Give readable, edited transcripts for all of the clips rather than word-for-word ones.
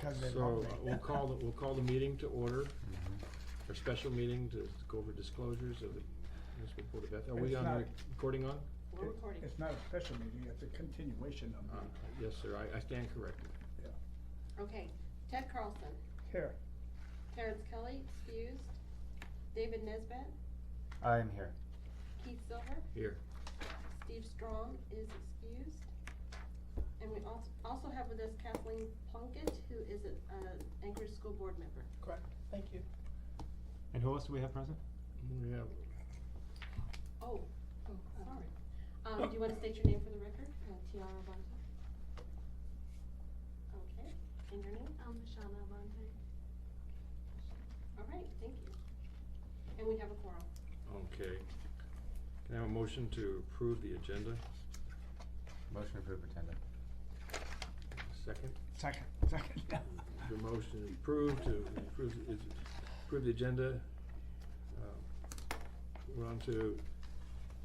because they So love me. we'll call the meeting to order, our special meeting to go over disclosures of the municipal board of ethics. Are we It's on not- the recording on? We're recording. It's not a special meeting, it's a continuation of the, Yes, sir, I stand corrected. yeah. Okay, Ted Carlson, Here, Terrence Kelly, excused. David Nesbitt, I'm here. Keith Silver, Here. Steve Strong is excused. And we also have with us Kathleen Plunkett, who is an Anchorage School Board member. Correct, thank you. And who else do we have present? We have, Oh, sorry. Do you wanna state your name for the record? Tiara Bonte. Okay, and your name? Shauna Bonte. All right, thank you. And we have a quorum. okay. Can I have a motion to approve the agenda? Motion approved, attendant. Second? second. The motion is approved to approve the agenda. We're on to,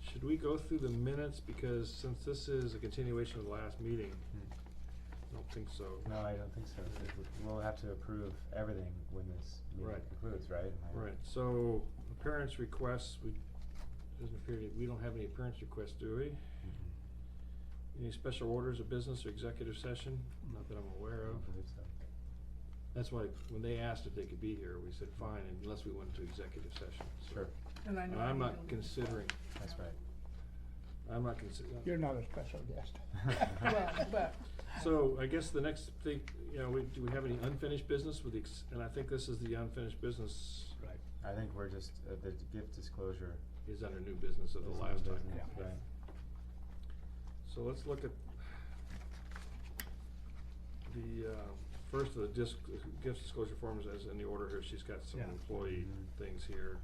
should we go through the minutes, because since this is a continuation of the last meeting, I don't think so. No, I don't think so. We'll have to approve everything when this meeting Right. concludes, right? Am I Right, so appearance requests, doesn't appear we don't have any appearance requests, do we? Any special orders of business or executive session? Not that I'm aware I of. don't believe so. That's why, when they asked if they could be here, we said fine, unless we went to executive session. So- Sure, And I know. I'm you not don't- considering, that's right. I'm not considering. You're not a special guest. Well, but, So I guess the next thing, do we have any unfinished business with and I think this is the unfinished business Right. I think we're just, the gift disclosure. is under new business of the is last new time. business, Yeah. Right. So let's look at the, first of the gift disclosure forms as in the order here. She's got some Yeah. employee Mhm. things here.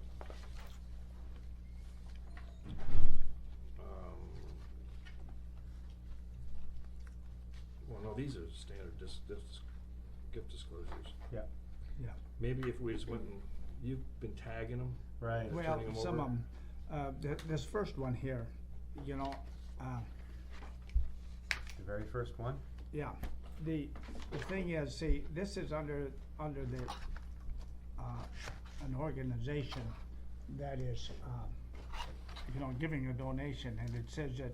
Well, no, these are standard gift disclosures. Yeah. Yeah. Maybe if we just went and, you've been tagging them? Right. Well, turning 'em some over? of them, this first one here, you know, The very first one? yeah, the thing is, see, this is under the, an organization that is, giving a donation, and it says that,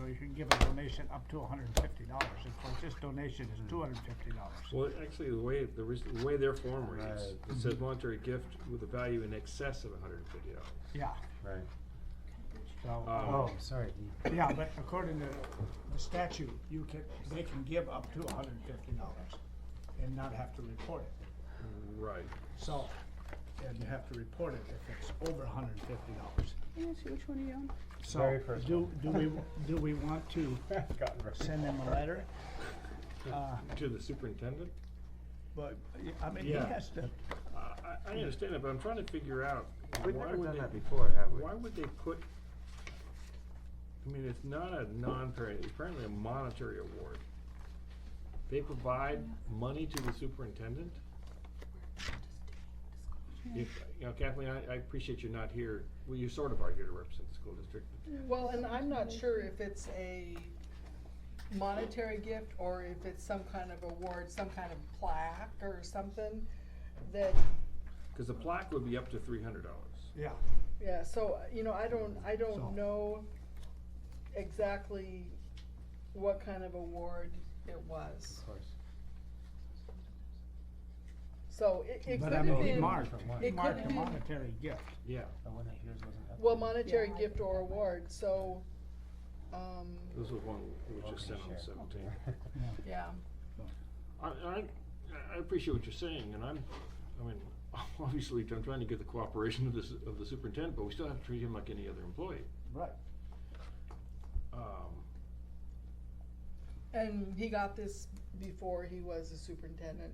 you can give a donation up to $150. Of course, this donation is $250. Well, actually, the way their form reads, Right. it says monetary gift with a value in excess of $150. Yeah, Right. so. Oh, sorry. Yeah, but according to the statute, they can give up to $150 and not have to report it. Right. So, and you have to report it if it's over $150. Can I see which one are you on? So, Very first do one. we want to I've gotten very send them a letter? To the superintendent? But, I mean, he Yeah. has to, I understand that, but I'm trying to figure out, We've why never would done they, that before, have we? why would they put, I mean, it's not a it's apparently a monetary award. They provide money to the superintendent? If, Kathleen, I appreciate you're not here, well, you sort of are here to represent the school district. well, and I'm not sure if it's a monetary gift or if it's some kind of award, some kind of plaque or something that, Cause the plaque would be up to $300. yeah, yeah, so, I So- don't know exactly what kind of award it was. Of course. So it but could I have mean, he been, marked, It he could marked a be- monetary gift. Yeah, Oh, when yours wasn't up. well, monetary gift or award, so, this was one which Welcome was to sent on the share. 17th. yeah. I appreciate what you're saying, and I mean, obviously, I'm trying to get the cooperation of the superintendent, but we still have to treat him like any other employee. Right. And he got this before he was a superintendent,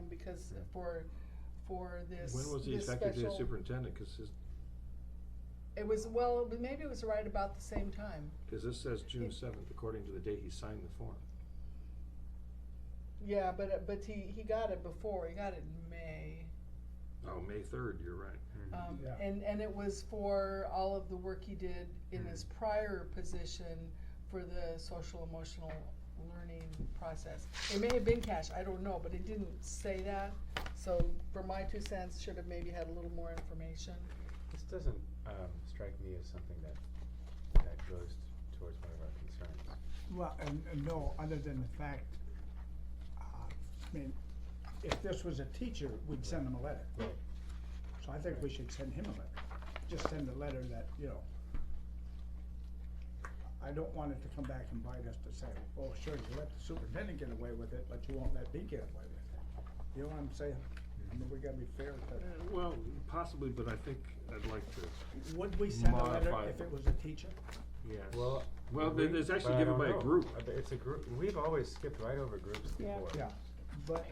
because for this, When was he this effective as special- superintendent? Cause maybe it was right about the same time. this says June 7th, according to the day he signed the form. Yeah, but he got it before, he got it in May. Oh, May 3rd, you're right. Yeah. And it was for all of the work he did in his prior position for the social emotional learning process. It may have been cash, I don't know, but it didn't say that, so for my 2 cents, should have maybe had a little more information. This doesn't, strike me as something that goes towards one of our concerns. Well, and no, other than the fact, I mean, if this was a teacher, we'd send him a letter. Right. So I think we should send him a letter. Just send a letter that, you know, I don't want it to come back and bite us to say, oh, sure, you let the superintendent get away with it, but you won't let me get away with it. You know what I'm saying? I mean, we gotta be fair to, Well, possibly, but I think I'd like to, would we send a letter modify if it. it was a teacher? yes. Well, Then it's actually but I given don't by a know. group. It's a group, we've always skipped right over groups Yeah. before. Yeah, but,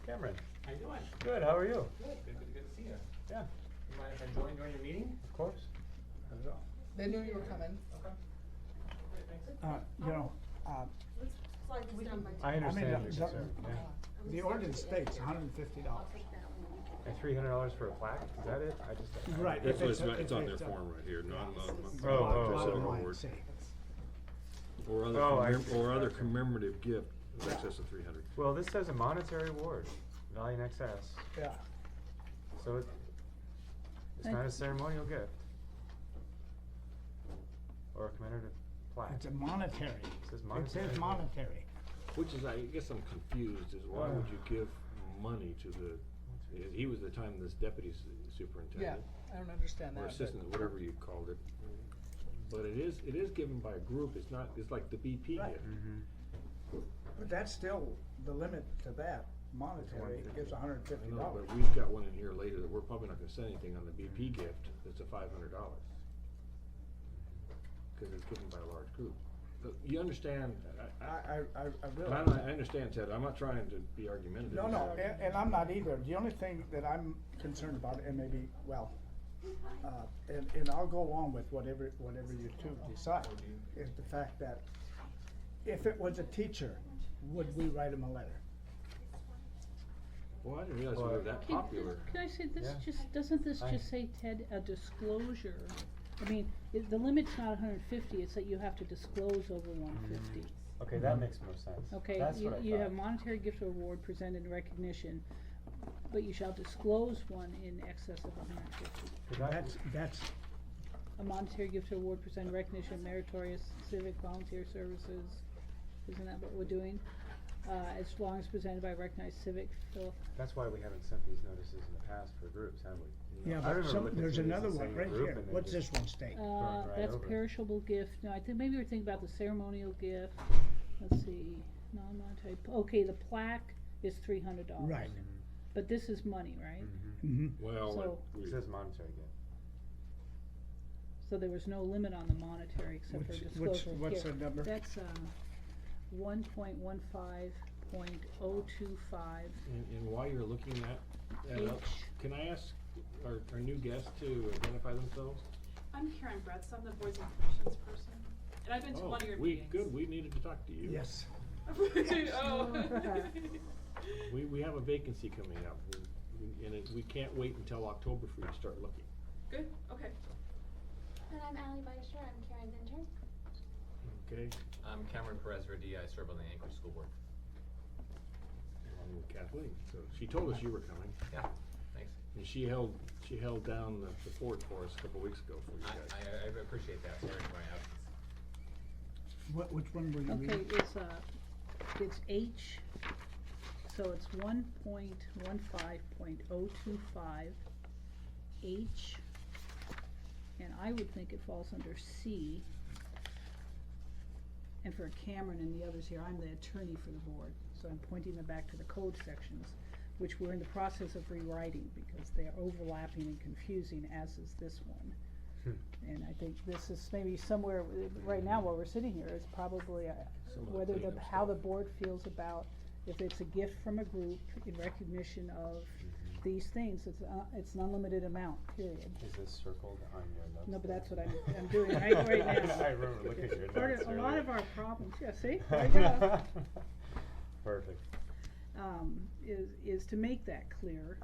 Cameron, How you doing? good, how are you? Good to see you. Yeah, You mind if I join during your meeting? of course. I don't know. They knew you were coming. Okay. Great, thanks. You know, Let's slide this down by. I understand your the- concern, yeah. the ordinance states $150. And $300 for a plaque, is that it? I just. Right. That's if what it's a- it's on if their it's a- form right here, not, Oh, Bottom oh, line, award. see. Or other, Oh, I see. or other commemorative gift of excess of 300. Well, this says a monetary award, value in excess, Yeah, so it's not a ceremonial gift. Or a commemorative plaque. it's a monetary. says It monetary. says monetary. Which is, I guess I'm confused, is why would you give money to the, he was the time this deputy Yeah, superintendent. I don't understand that. Or but- assistant, whatever you called it. But it is given by a group, it's not, it's like the BP Right. gift. Mhm. But that's still the limit to that, monetary, is I $150. know, but we've got one in here later that we're probably not gonna send anything on the BP gift, that's a $500. Cause it's given by a large group. But you understand, I and really. I understand, Ted, I'm not trying to be argumentative. No, no, and I'm not either. The only thing that I'm concerned about, and maybe, well, and I'll go along with whatever you two decide, is the fact that if it was a teacher, would we write him a letter? Well, I didn't realize we were that Can- popular. Can I say, this Yeah. just, doesn't this I- just say, Ted, a disclosure? I mean, the limit's not 150, it's that you have to disclose over 150. Okay, that makes more sense. Okay, That's what I you have thought. monetary gift or award presented in recognition, but you shall disclose one in excess of 150. 'Cause I- That's, A monetary gift or award presented in recognition of meritorious civic volunteer services, isn't that what we're doing? As long as presented by recognized civic, That's why we haven't sent these notices in the past for groups, have we? yeah, I but remember some, looking there's through these another and one saying right group here. and then What's just this one state? going right that's over it. perishable gift, no, I think maybe we're thinking about the ceremonial gift, let's see, non-monetary, okay, the plaque is $300. Right. But this is money, right? Mhm. Mm-hmm. Well, So- we- It says monetary gift. So there was no limit on the monetary except for disclosure. What's Here, the number? That's, 1.15.025 and while you're looking that up, H. can I ask our new guest to identify themselves? I'm Karen Bretz, I'm the Boards and Commissions person, and I've been to one of your meetings. Good, we needed to talk to you. Yes. Oh. We have a vacancy coming up, we can't wait until October for you to start looking. Good, okay. And I'm Allie Beischer, I'm Karen's intern. Okay, I'm Cameron Perez Verdi, I serve on the Anchorage School Board. along with Kathleen, so she told us you were coming, Yeah, thanks. and she held down the fort for us a couple weeks ago for you guys. I appreciate that, sorry for my absence. Which one were you Okay, reading? it's H, so it's 1.15.025 H, and I would think it falls under C. And for Cameron and the others here, I'm the attorney for the board, so I'm pointing them back to the code sections, which we're in the process of rewriting because they are overlapping and confusing, as is this one. And I think this is maybe somewhere, right now while we're sitting here, is probably Some of the whether cleanup how the stuff. board feels about if it's a gift from a group in recognition of these things, it's an unlimited amount, period. Is this circled on your notes? No, but there? that's what I'm doing right now. I remember looking at your Part notes of, a lot earlier. of our problems, yeah, see, there you go. Perfect. Is to make that clear.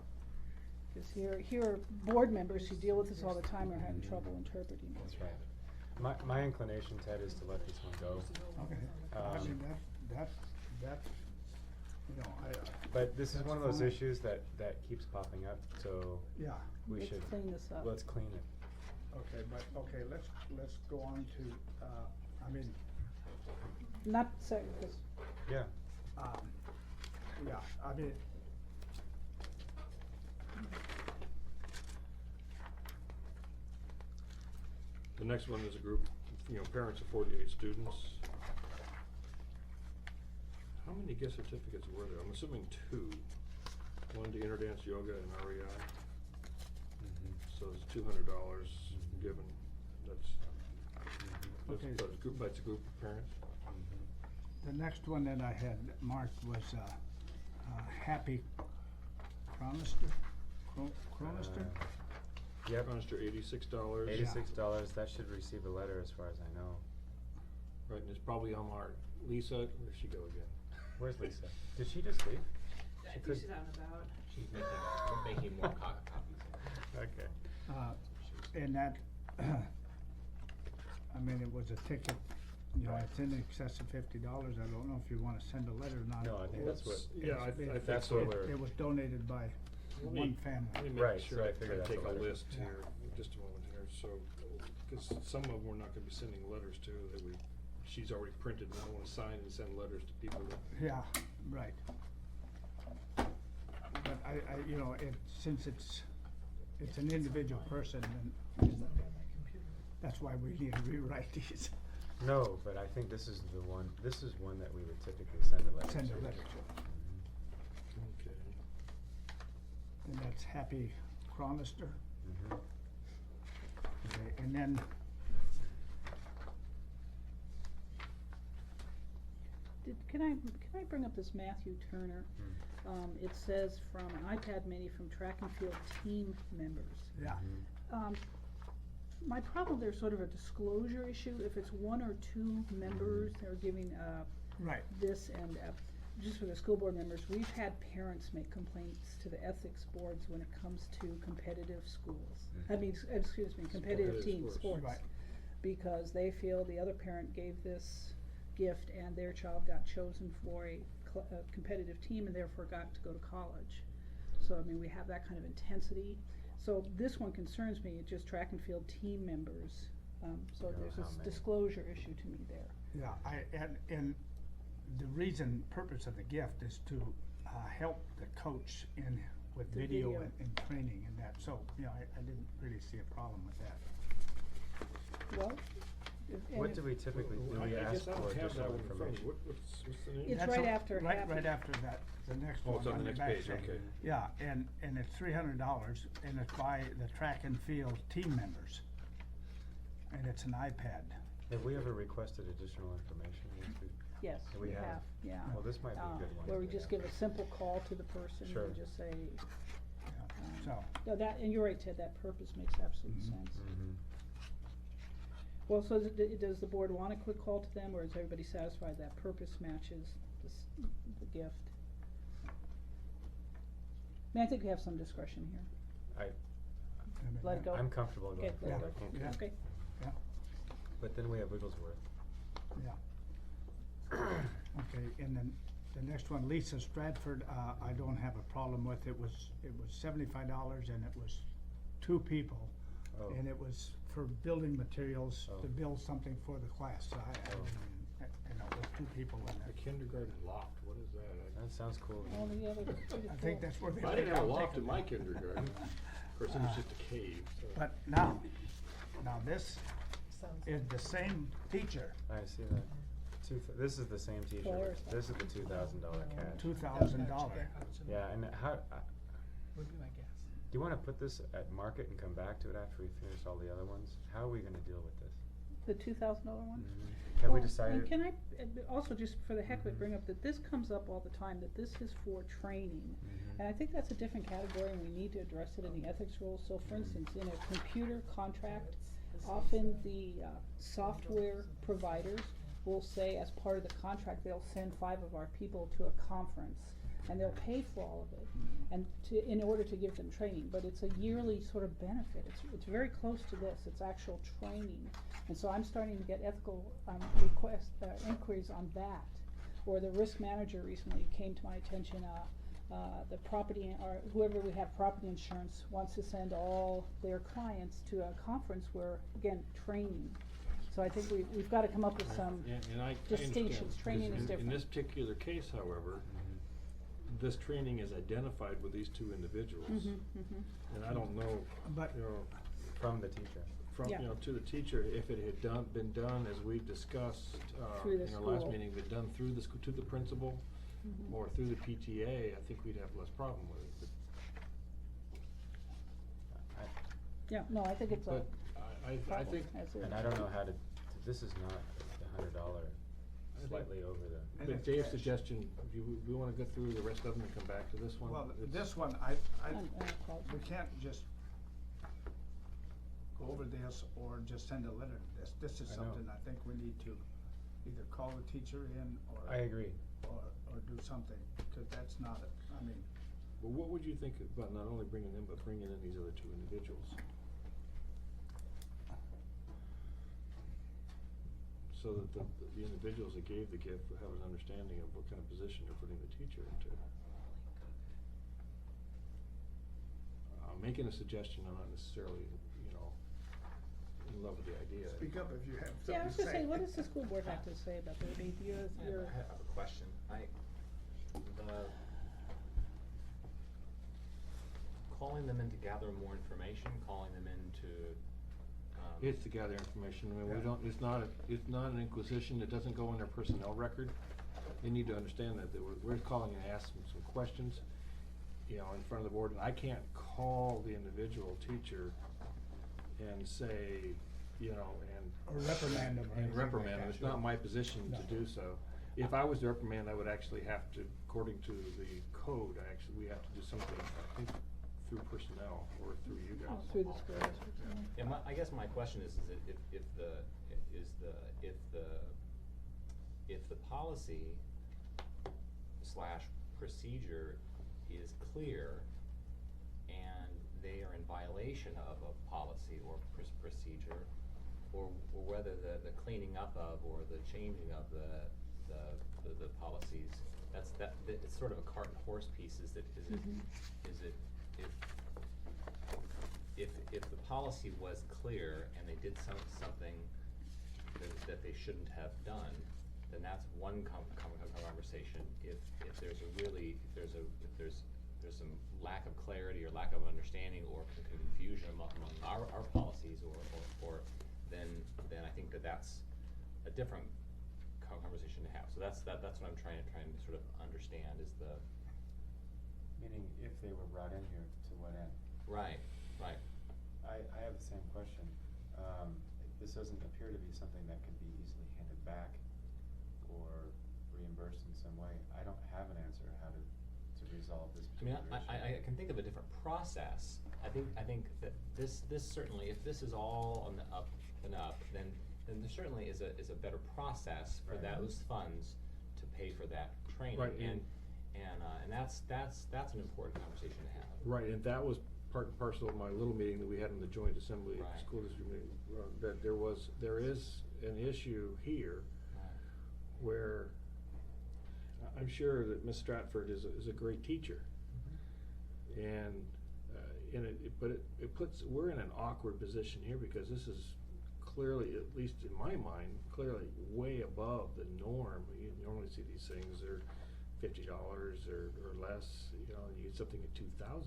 Cause here are board members who deal with this all the time are having trouble interpreting it. That's right. My inclination, Ted, is to let this one go. Okay, I Um, mean, that's, you know, But this is That's one of those fine. issues that keeps popping up, so yeah, we Let's should, clean this up. let's clean it. okay, but, okay, let's go on to, I mean, Not second, cause Yeah, yeah, I mean, The next one is a group, you know, parents of 48 students. How many gift certificates were there? I'm assuming 2. One to Interdance Yoga and REI. mhm, So it's $200 given. That's Okay. that's a group of parents. mhm. the next one that I had marked was, Happy Chronister, Chronister? Yep, Chronister, $86. $86, that should receive a letter as far as I know. Right, and it's probably on our Lisa, where'd she go again? Where's Lisa? Did she just leave? I She think could- she's out and about. She's making more copies. Okay. And that, I mean, it was a ticket, you know, it's in excess of $50, I don't know if you wanna send a letter or not. No, I think that's what, Yeah, I think that's so. what we're. It was donated by Let me- one family. Let me make Right, sure so I I figured that's take a a letter. list Yeah. here, just a moment here, so, cause some of them we're not gonna be sending letters to, that she's already printed, and I wanna sign and send letters to people that. Yeah, right. But I, you know, since it's an individual person, and that's why we need to rewrite these, No, but I think this is one that we would typically send a letter to. send a letter to. Mhm, Okay. And that's Happy Chronister. mhm. Okay, and then can I bring up this Matthew Turner? It says from an iPad mini from track and field team members. yeah, Mhm. My problem, there's sort of a disclosure issue, if it's 1 or 2 members, they're giving, right, this and, just for the school board members, we've had parents make complaints to the ethics boards when it comes to competitive schools. I mean, excuse me, competitive Competitive team sports. sports. Right. Because they feel the other parent gave this gift and their child got chosen for a competitive team and therefore got to go to college. So, I mean, we have that kind of intensity. So this one concerns me, it's just track and field team members. So Know there's how this many. disclosure issue to me there. yeah, and the purpose of the gift is to, help the coach with The video video. and training and that, so, you know, I didn't really see a problem with that. Well, What do we typically, do we I ask guess I for don't have that additional one in front of me. information? What's the name? It's That's right a- after Happy. Right after that, the next Oh, one. it's on the next back page, thing. okay. Yeah, and it's $300, and it's by the track and field team members. And it's an iPad. Have we ever requested additional information? Yes, We we have. have, yeah. Well, this might be a good one. Where if we we just have give a simple call to the person Sure. and just say, Yeah, So, no, that, and you're right, Ted, that purpose makes absolute Mhm. sense. Mhm. Well, so does the board want a quick call to them, or is everybody satisfied that purpose matches the gift? I mean, I think we have some discretion here. I mean, Let it go. I'm comfortable Okay, going let forward. it go. Yeah. Okay, Yeah, But then we have Wigglesworth. yeah. Okay, and then the next one, Lisa Stratford, I don't have a problem with, it was $75 and it was 2 people. Oh. And it was for building materials Oh. to build something for the class, so I Oh. didn't, you know, it was 2 people in The there. kindergarten loft, what is that? That sounds cool. to all me. the other. I think that's where they. I didn't have a loft take in them. my kindergarten. Of course, it was just a cave, so. But now this is the same teacher, I see that. This is the same t-shirt. Flowers. This is the $2,000 cash. $2,000. Yeah, and how, Would be my guess. do you wanna put this at market and come back to it after we finish all the other ones? How are we gonna deal with this? The $2,000 one? Have we Well, decided? and can I, also just for the heck of it, Mhm. bring up that this comes up all the time, that this is for training. Mhm. And I think that's a different category and we need to address it in the ethics rules. So for Mhm. instance, in a computer contract, often the software providers will say as part of the contract, they'll send 5 of our people to a conference. and they'll pay for all of it, and in order to give them training, but it's a yearly sort of benefit, it's very close to this, it's actual training. And so I'm starting to get ethical, inquiries on that, or the risk manager recently came to my attention, the property, or whoever we have property insurance wants to send all their clients to a conference where, again, training. So I think we've gotta come up with some And I distinctions, understand, training because is different. In this particular case, however, this training is identified with these two individuals. And I don't know, But- you know, From the teacher. from, Yeah. you know, to the teacher, if it had been done as we discussed, Through the in our last school. meeting, been done through the school, to the principal, or through the PTA, I think we'd have less problem with it, Yeah, no, I think it's a but I problem, think, as it- And I don't know how to, this is not the $100, think- slightly over the. And but it's Dave's cash. suggestion, do we wanna go through the rest of them and come back to this one? Well, It's- this one, we can't just go over this or just send a letter to this. This is I know. something I think we need to either call the teacher in I agree. or do something, because that's not, I mean, Well, what would you think about not only bringing them, but bringing in these other two individuals? So that the individuals that gave the gift would have an understanding of what kind of position they're putting the teacher into. I'm making a suggestion, I'm not necessarily, you know, in love with the idea. speak up if you have Yeah, I something was to gonna say. say, what does the school board have to say about that? I mean, I have a question. Calling them in to gather more information, calling them in to, It's to gather information, I mean, we Yeah. don't, it's not an inquisition, it doesn't go in their personnel record. They need to understand that we're calling and asking some questions, you know, in front of the board, and I can't call the individual teacher and say, you know, Or reprimand them or and anything like reprimand them, that. it's not my position to No. do so. If I was to reprimand, I would actually have to, according to the code, we have to do something, I think, through personnel or through you guys. Oh, through the school district, yeah. yeah, I guess my question is that if the policy / procedure is clear and they are in violation of a policy or procedure, or whether the cleaning up of or the changing of the policies, it's sort of a cart and horse piece, is it if the policy was clear and they did something that they shouldn't have done, then that's one conversation. If there's some lack of clarity or lack of understanding or confusion among our policies or then I think that's a different conversation to have. So that's what I'm trying to sort of understand is the. Meaning if they were brought in here, to what end? Right. I have the same question. This doesn't appear to be something that can be easily handed back or reimbursed in some way. I don't have an answer how to resolve this I mean, particular issue. I can think of a different process. I think that this certainly, if this is all on the up and up, then there certainly is a better process for Right. those funds to pay for that training. Right, And that's an important conversation to have. Right, and that was part and parcel of my little meeting that we had in the joint assembly, Right. school district meeting, that there is an issue here where I'm sure that Ms. Stratford is a great teacher. And, but it puts, we're in an awkward position here because this is clearly, at least in my mind, clearly way above the norm. You normally see these things, they're $50 or less, you know, and you get something at $2,000.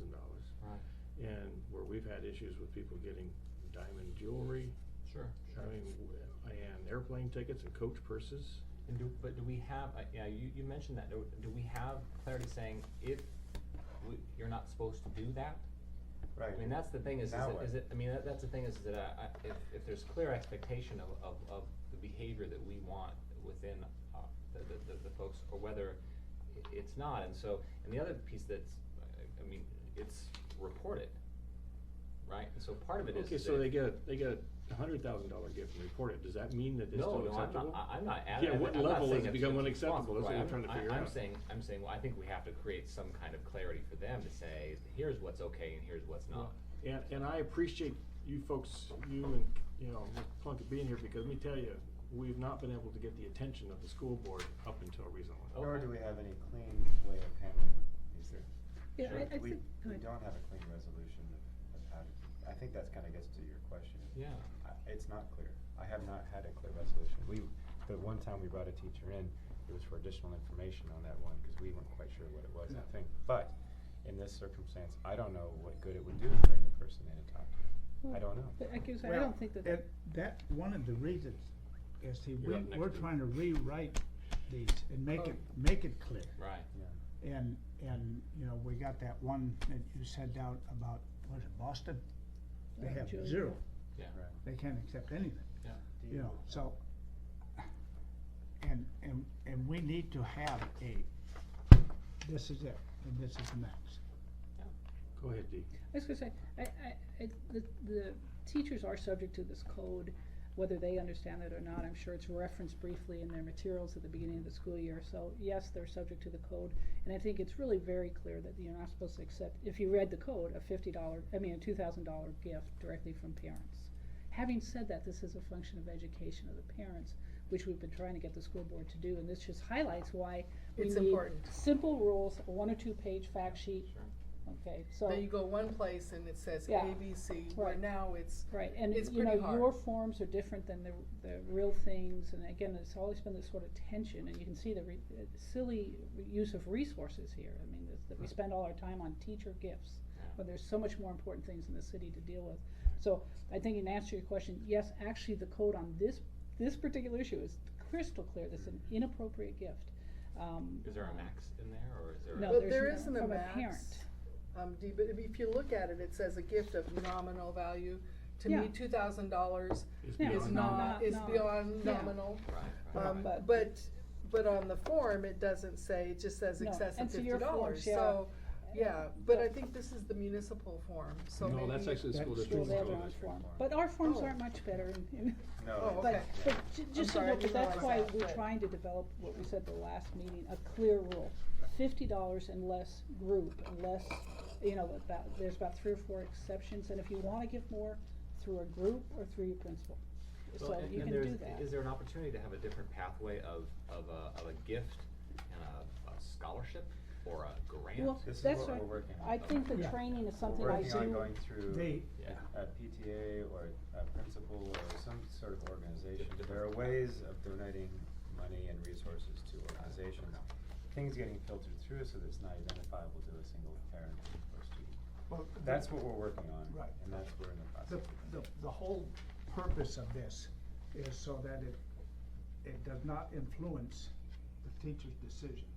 Right. And where we've had issues with people getting diamond jewelry, Sure. I mean, and airplane tickets and coach purses. And do we have, you mentioned that, do we have clarity saying if you're not supposed to do that? Right. I mean, that's the thing is Now what? that's the thing is that if there's clear expectation of the behavior that we want within the folks, or whether it's not, and the other piece that's, I mean, it's reported, right? And so part of it is. Okay, so they get $100,000 gift and report it, does that mean that it's No, still no, acceptable? I'm not Yeah, what I'm not level saying has it it's become it's unacceptable? That's what right, we're trying to figure out. I'm saying, well, I think we have to create some kind of clarity for them to say, here's what's okay and here's what's not. And I appreciate you folks, you and, you know, Mr. Plunkett being here, because let me tell you, we've not been able to get the attention of the school board up until recently. Nor do we have any clean way of handling these things. Yeah, I We- think, go We ahead. don't have a clean resolution of how to, I think that's kinda gets to your question. Yeah. It's not clear. I have not had a clear resolution. The one time we brought a teacher in, it was for additional information on that one, cause we weren't quite sure what it was, I think. But, in this circumstance, I don't know what good it would do to bring the person in and talk to them. I don't know. But I guess I Well, don't think that. that, one of the reasons is, see, You're up next, we're Pete. trying to rewrite these and make Oh. it clear. Right. Yeah. And, you know, we got that one that you sent out about, was it Boston? They Right, have Julia. 0, Yeah. Right. they can't accept anything, Yeah. you know, so. And we need to have this is it, and this is the max. Go ahead, Dee. I was gonna say, the teachers are subject to this code, whether they understand it or not. I'm sure it's referenced briefly in their materials at the beginning of the school year. So yes, they're subject to the code. And I think it's really very clear that you're not supposed to accept, if you read the code, a $2,000 gift directly from parents. Having said that, this is a function of education of the parents, which we've been trying to get the school board to do. And this just highlights why we It's need important. simple rules, a 1 or 2 page fact sheet. Sure. Okay, so. Then you go one place and it says Yeah. ABC, where Right. now it's, Right, and It's you know, pretty hard. your forms are different than the real things, and again, it's always been this sort of tension, and you can see the silly use of resources here. I mean, that we spend all our time on teacher gifts, when there's so much more important things in the city to deal with. So, I think in answer to your question, yes, actually, the code on this particular issue is crystal clear, that's an inappropriate gift. Is there a max in there, or is there? No, but there's there no- isn't a from a max. parent. Dee, but if you look at it, it says a gift of nominal value. To Yeah. me, $2,000 Yeah, is it's not, is not- beyond yeah. nominal. Right. But on the form, it doesn't say, it just says No, excess of and so your $50, forms, yeah. so, yeah, but I think this is the municipal form, so maybe. No, that's actually the school That's district. They have their code. own form, but our forms Oh. aren't much better, and, No. Oh, But, okay. but just so, sorry, I but didn't that's realize why that, we're but- trying to develop what we said the last meeting, a clear rule. $50 and less group, and less, you know, there's about 3 or 4 exceptions, and if you wanna give more, through a group or through your principal. Well, So and- you and can there's- do that. Is there an opportunity to have a different pathway of a gift and a scholarship or a grant? Well, This is that's what right. we're working on. I think the Yeah. training is We're something I working on do. going through They- Yeah. a PTA or a principal or some sort of organization. Different There are formats. ways of donating money and resources to organizations. Things getting filtered through so that it's not identifiable to a single parent or student. Well, That's what we're working on. Right. And that's what we're in the process. The whole purpose of this is so that it does not influence the teacher's decision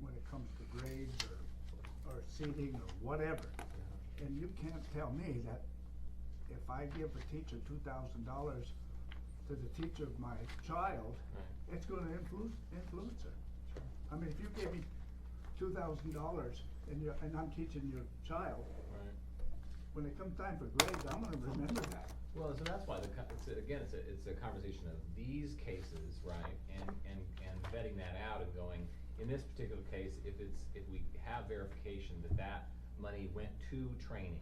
when it comes to grades or seating or whatever. And you can't tell me that if I give a teacher $2,000 to the teacher of my child, Right. it's gonna influence her. I mean, if you give me $2,000 and I'm teaching your child, Right. when it comes time for grades, I'm gonna remember that. Well, so that's why it's a conversation of these cases, right, and vetting that out and going, in this particular case, if we have verification that money went to training,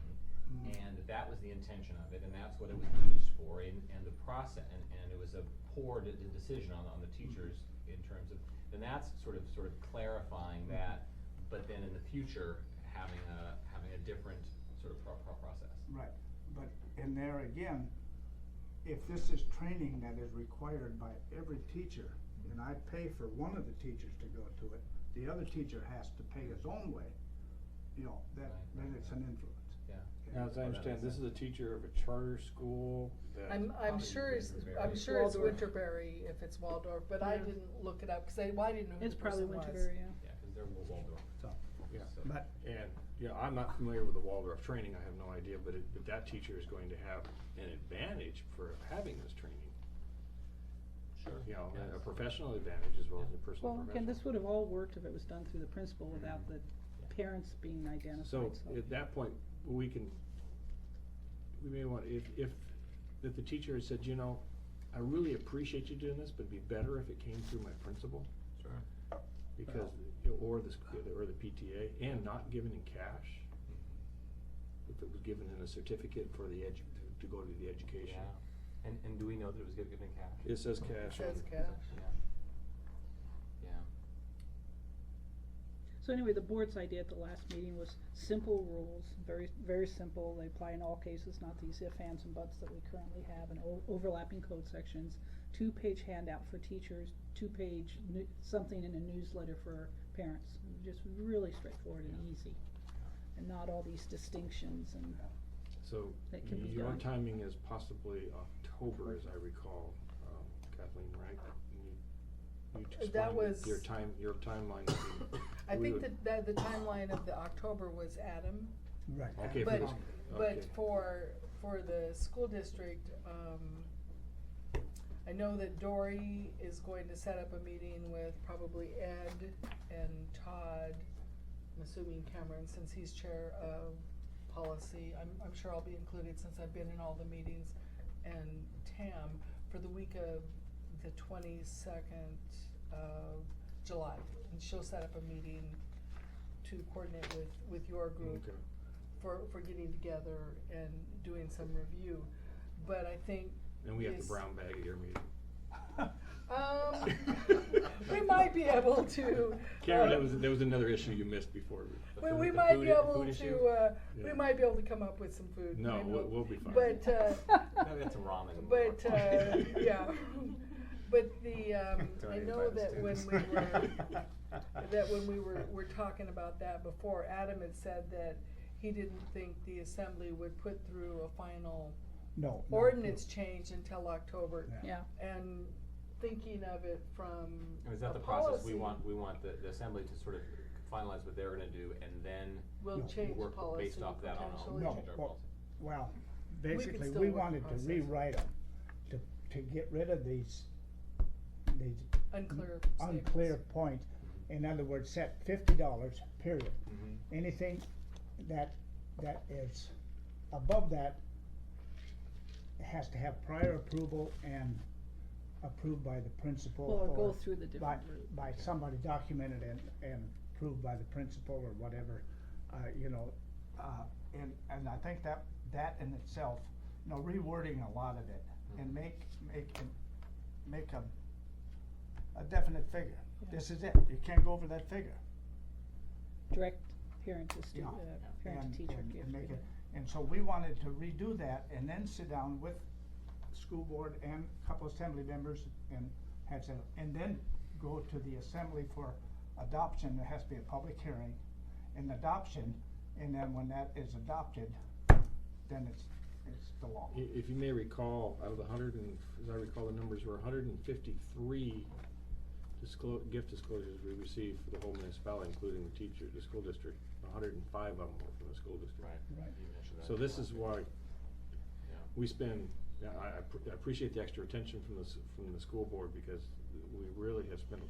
and that was the intention of it, and that's what it was used for, and the process, and it was a poor decision on the teachers in terms of, then that's sort of clarifying that, but then in the future, having a different sort of process. Right, but in there again, if this is training that is required by every teacher, and I pay for one of the teachers to go to it, the other teacher has to pay his own way, you know, then it's an influence. Yeah. Now, as I understand, this is a teacher of a charter school that. I'm Probably sure it's, Winterberry. I'm sure it's Waldorf. Winterberry if it's Waldorf, but I Yeah. didn't look it up, cause I didn't know who It's the probably person was. Winterberry, yeah. Yeah, cause they're Waldorf. So, Yeah, So- but, and, I'm not familiar with the Waldorf training, I have no idea, but that teacher is going to have an advantage for having this training. Sure. You know, Yeah. a professional advantage as well as a personal Well, professional. again, this would have all worked if it was done through the principal without the parents being identified, So, at that point, we may want, if that the teacher has said, you know, I really appreciate you doing this, but it'd be better if it came through my principal. Sure. Because, or the PTA, and not given in cash. If it was given in a certificate for the to go to the education. Yeah. And do we know that it was given in cash? It says cash. Says on- cash. Yeah. Yeah. So anyway, the board's idea at the last meeting was simple rules, very, very simple. They apply in all cases, not these ifs, ands, and buts that we currently have, and overlapping code sections. 2-page handout for teachers, 2-page something in a newsletter for parents. Just really straightforward and easy, and not all these distinctions and. So That can be your done. timing is possibly October, as I recall, Kathleen, right? You That explained was- your timeline. would be- I we think would- that the timeline of the October was Adam. Right. Okay, for But, this- but okay. for the school district, I know that Dory is going to set up a meeting with probably Ed and Todd, I'm assuming Cameron, since he's chair of policy. I'm sure I'll be included since I've been in all the meetings, and Tam, for the week of the 22nd of July. And she'll set up a meeting to coordinate with your group Okay. for getting together and doing some review. But I think. And we have the is- brown bag at your meeting. We might be able to. Karen, there was another issue you missed before. We The might food- be able food issue? to, we Yeah. might be able to come up with some food. No, Maybe we'll be fine. But, Maybe get some ramen. but, yeah. But the, I Donated know by the that when students. we were talking about that before, Adam had said that he didn't think the assembly would put through a final No. ordinance change until October. Yeah, And thinking of it from Is that a the process we policy, want the assembly to sort of finalize what they're gonna do and then we'll No. change work policy based off that on potentially. No, change our well, policy? well, could basically, still we work the wanted to process. rewrite them, to get rid of these Unclear unclear statements. point. In other words, set $50, period. Mm-hmm. Anything that is above that has to have prior approval and approved by the principal. well, or go or through the by, different route. by somebody documented and approved by the principal or whatever, you know, and I think that in itself, you know, rewording a lot of it and make a definite figure. Yeah. This is it, you can't go over that figure. Direct parent to Yeah. parent to teacher gift. And make giving. it, and so we wanted to redo that and then sit down with the school board and a couple assembly members and had said, and then go to the assembly for adoption. There has to be a public hearing and adoption, and then when that is adopted, then it's the law. If you may recall, out of the as I recall, the numbers were 153 gift disclosures we received for the whole municipality, including the school district. 105 of them were from the school district. Right. You mentioned that So this is before. why Yeah. we spend, I appreciate the extra attention from the school board, because we really have spent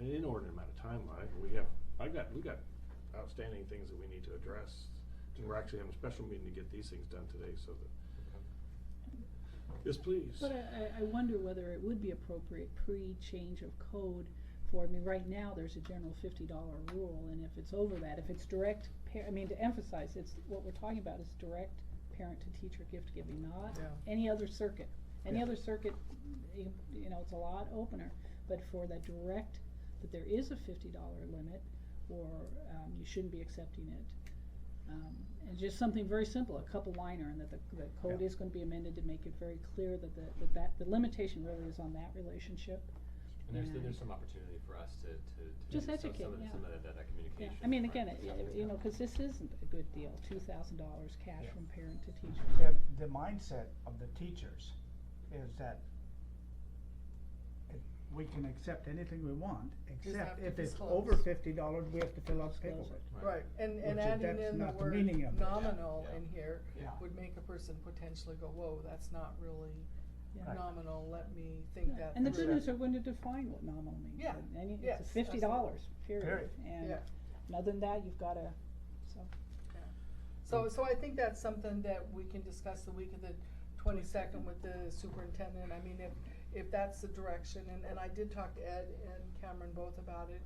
an inordinate amount of time on it. We got outstanding things that we need to address. And we're actually having a special meeting to get these things done today, so that. Yes, please. But I wonder whether it would be appropriate pre-change of code for, I mean, right now, there's a general $50 rule, and if it's over that, if it's direct, I mean, to emphasize, it's, what we're talking about is direct parent-to-teacher gift giving, not Yeah. any other circuit. Any Yeah. other circuit, you know, it's a lot opener, but for that direct, that there is a $50 limit, or, you shouldn't be accepting it. And just something very simple, a couple liner, and that the code Yeah. is gonna be amended to make it very clear that the limitation really is on that relationship. And there's some opportunity for us to Just do educate, some of yeah. that communication. Yeah, I mean, again, right, you know, cause this isn't a good deal, $2,000 cash Yeah. from parent to teacher. The mindset of the teachers is that we can accept anything we want, have except to if it's disclose. over $50, we have to fill out the Disclose paperwork. it. Right, and Which is- adding that's in the not the word meaning of it. nominal Yeah. in here Yeah. would make a person potentially go, whoa, that's not really Yeah. Right. nominal, let me think Yeah, that and the through. good news are going to define what nominal means. Yeah, And yes, it's $50, period. Period. And Yeah. other than that, you've gotta, so. So I think that's something that we can discuss the week of the 22nd with the superintendent. I mean, if that's the direction, and I did talk to Ed and Cameron both about it.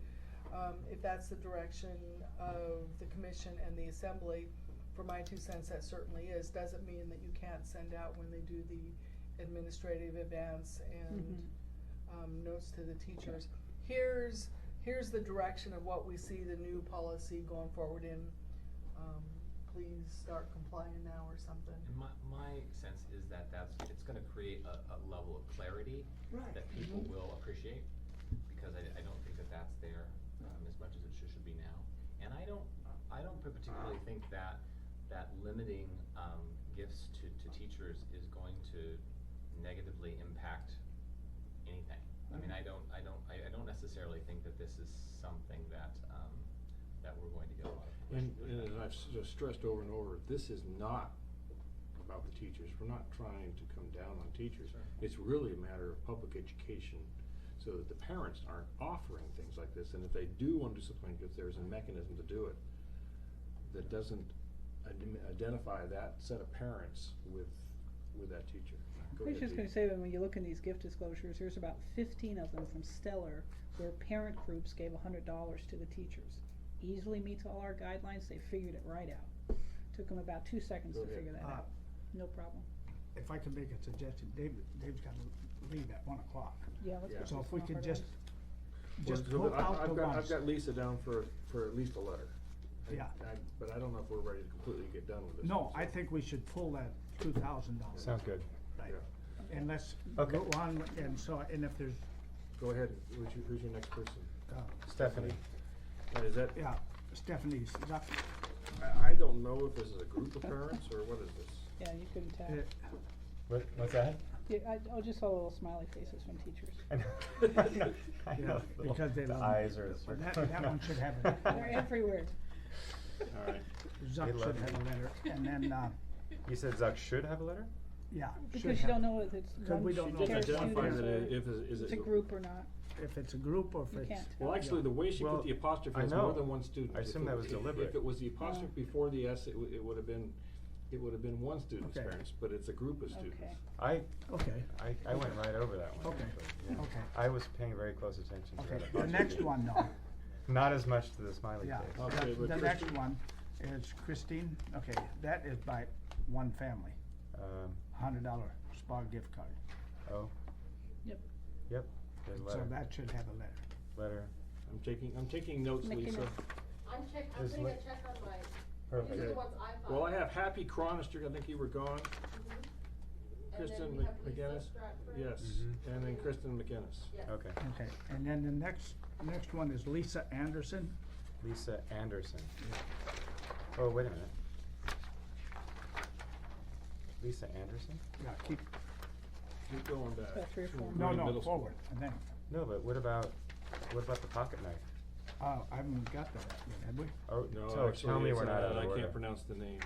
If that's the direction of the commission and the assembly, for my 2 cents, that certainly is. Doesn't mean that you can't send out when they do the administrative events and notes to the teachers. Here's the direction of what we see the new policy going forward in. Please start complying now or something. And my sense is that it's gonna create a level of clarity Right. that people will appreciate, because I don't think that that's there as much as it should be now. And I don't particularly think that limiting gifts to teachers is going to negatively impact anything. I mean, I don't necessarily think that this is something that we're going to get a lot of And pushback. as I've just stressed over and over, this is not about the teachers. We're not trying to come down on teachers. Sure. It's really a matter of public education, so that the parents aren't offering things like this. And if they do want to do something, if there's a mechanism to do it that doesn't identify that set of parents with that teacher. Go I was ahead, just Dee. gonna say that when you look in these gift disclosures, there's about 15 of them from Stellar, where parent groups gave $100 to the teachers. Easily meets all our guidelines, they figured it right out. Took them about 2 seconds Go to ahead. figure that out, no problem. If I could make a suggestion, Dave's gotta leave at 1 o'clock. Yeah, let's Yeah. put So this if we on could for just, those. just Well, pull out I've the got ones. Lisa down for at least a letter. Yeah. But I don't know if we're ready to completely get done with this. No, one, I so. think we should pull that $2,000. Sounds good. Right. Yeah. And let's Okay. go on, and so, and if there's, Go ahead, who's your next person? Stephanie. Is that, yeah, Stephanie Zuck. I don't know if this is a group of parents, or what is this? Yeah, you couldn't tell. What's that? Yeah, I just saw little smiley faces from teachers. I know. I Yeah, know. because they The love eyes it. are. But that one should have it. They're everywhere. All right. Zuck They love should have you. a letter, and then, You said Zuck should have a letter? yeah. should Because you have- don't know if it's Because we one don't know. Just pair of identify students that or if is it's it. a group or not. If it's a group or if You it's. can't Well, tell. actually, the way she Well, put the apostrophe I is know. more than one student. I If assume it- that was deliberate. If it was the apostrophe before the S, it would have been one student's Okay. parents, but it's a group of students. Okay. Okay, I went right over that one. Okay. actually, yeah. okay, I was paying very close attention to okay. that. The next one, though, Not as much to the smiley yeah, face. Okay, but the next Christine- one is Christine, okay, that is by one family, $100 spa gift card. Oh. Yep. Yep, there's a So letter. that should have a letter. Letter. I'm taking notes, Lisa. McKinnon. I'm Is putting a lit- check on my, Perfect. these are Okay. the ones I thought. Well, I have Happy Chronister, I think you were gone. And Kristen then we have Lisa McGinnis? Stratford. Yes, Mhm. and then Kristen McInnes. Yes. Okay. Okay, and then the next one is Lisa Anderson. Lisa Anderson. Oh, wait a minute. Lisa Anderson? Yeah, keep, Keep going back. About 3 or 4 no, We're in no, middle school. forward, and then, No, but what about the pocket knife? I haven't got that yet, have we? Oh, No, so actually, tell me it's, we're not out of I order. can't pronounce the name.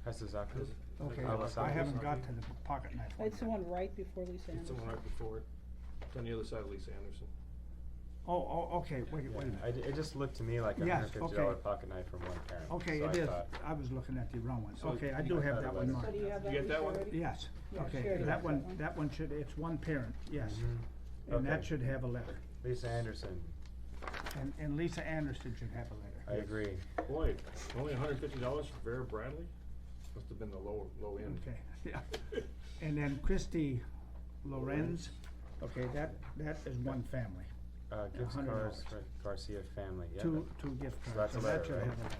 Hasazaku? Okay, Kawasaki. I haven't got to the pocket knife one. It's the one right before Lisa It's Anderson. the one right before it. It's on the other side of Lisa Anderson. Oh, okay, wait a Yeah, minute. it just looked to me like a Yes, $150 okay. pocket knife from one parent. Okay, so it I is, thought- I was looking at the wrong one. So Okay, I you do got have that that a one letter. marked. So do you have You that get that Lisa one? already? Yes, Yeah, okay, she already that has one, that one should, it's one parent, yes. Mhm. And that Okay. should have a letter. Lisa Anderson, And Lisa Anderson should have a letter. I agree. Boy, only $150 for Vera Bradley? Must have been the low end. Okay, yeah. And then Christy Lorenz, okay, that is one family. Gibbs $100. Garcia family, yeah. Two gift So cards, that's a so that letter, should right? have a letter.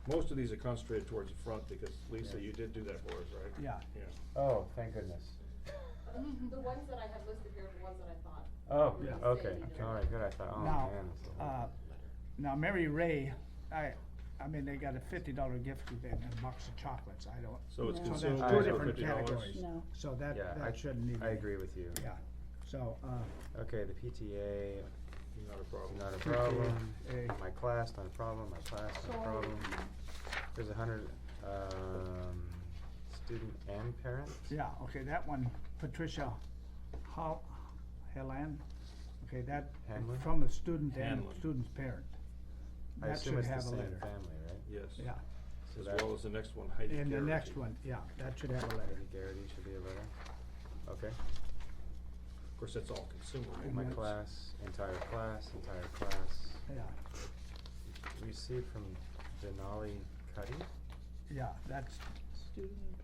Most of these are concentrated towards the front because Lisa, Yeah. you did do that for us, right? Yeah. Yeah. Oh, thank goodness. The ones that I have listed here are the ones that I thought. Oh, were the okay, same either. alright, good, I thought, oh Now, man. that's a whole- Now, Mary Ray, I mean, they got a $50 gift with and a box of chocolates, I don't. So it's No. So consumed that's two two for different $50. categories. No. So Yeah, that shouldn't even. I agree with you. Yeah, so, Okay, the PTA, Not a problem. not a PTA, problem. A. My class, not a problem. My class, not a So- problem. There's 100, student and parent? yeah, okay, that one, Patricia Helan, okay, that, Hanlon? from a student and Hanlon. student's parent. I That assume should it's the have a same letter. family, right? Yes. Yeah, As that- well as the next one, Heidi And the Garrity. next one, yeah, that should have a letter. Heidi Garrity should be a letter. Okay. Of course, that's all consumer. And My that's- class, entire class, entire class. Yeah, Received from Denali Cuddy? yeah, that's, Student and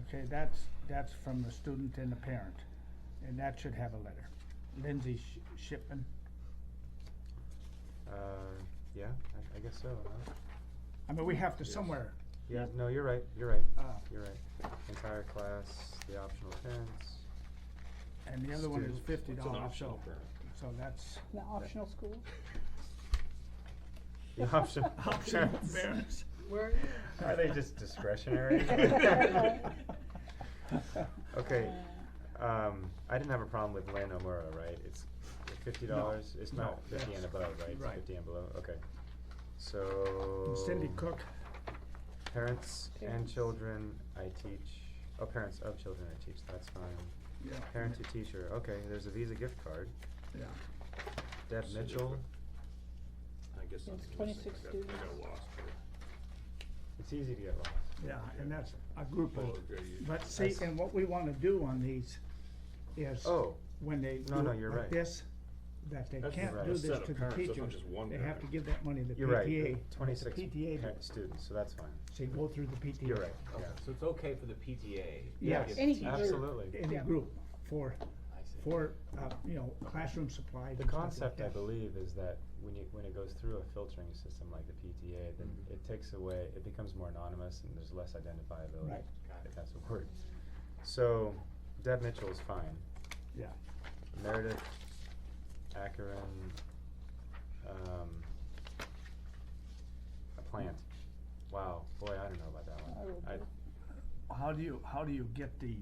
parent. okay, that's from the student and the parent, and that should have a letter. Lindsay Shipman, Yeah, I guess so, huh? I mean, we have to Yes. somewhere, Yeah, no, you're right, you're right. Entire class, the optional parents. and the other one is Student. $50, It's an so, optional parent. so that's. The optional school? The option. Optional parents. Where are you? Are they just discretionary? Okay, I didn't have a problem with Lynn Omura, right? It's $50, it's no, not 50 and that's- above, right? It's right. 50 and below, okay. So. And Cindy Cook, Parents and Parents. children I teach, parents of children I teach, that's fine. yeah. Parent to teacher, okay, there's a Visa gift card. Yeah, Deb Cindy Mitchell, Cook. I guess It's I'm missing. 26 I got students. lost here. it's easy to get lost. yeah, and that's a group Oh, of, okay, you- but see, That's- and what we wanna do on these is. Oh, When they No, do no, it you're like right. this, that they That's can't right. do a this set of to the parents, that's not teachers, just one they have parent. to give that money to the you're right, PTA. and 26 The PTA, students, so that's fine. so you go through the PTA. You're right, Okay, yeah. so it's okay for the PTA. to Yes. give Any teachers- group. Absolutely. Any Yeah. group for, I see. classroom supplies The and stuff like concept, I that. believe, is that when it goes through a filtering system like the PTA, then Mhm. it takes away, it becomes more anonymous and there's less identifiability. Right. Got it. If that's a word. So, Deb Mitchell is fine. Yeah, Meredith Acarin, a plant. Wow, boy, I don't know about that I one. will I- do. how do you get the,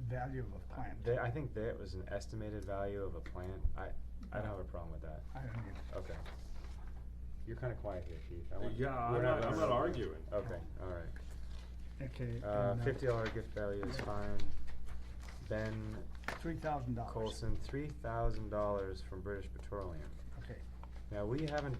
value of a plant? I think that was an estimated value of a plant. I don't have a problem with that. I don't either. Okay. You're kinda quiet here, Keith. I want- Yeah, we're I'm not gonna- arguing. Okay, alright. Okay, $50 gift value is fine. Ben $3,000. Colson, $3,000 from British Petroleum. Okay, Now, we haven't,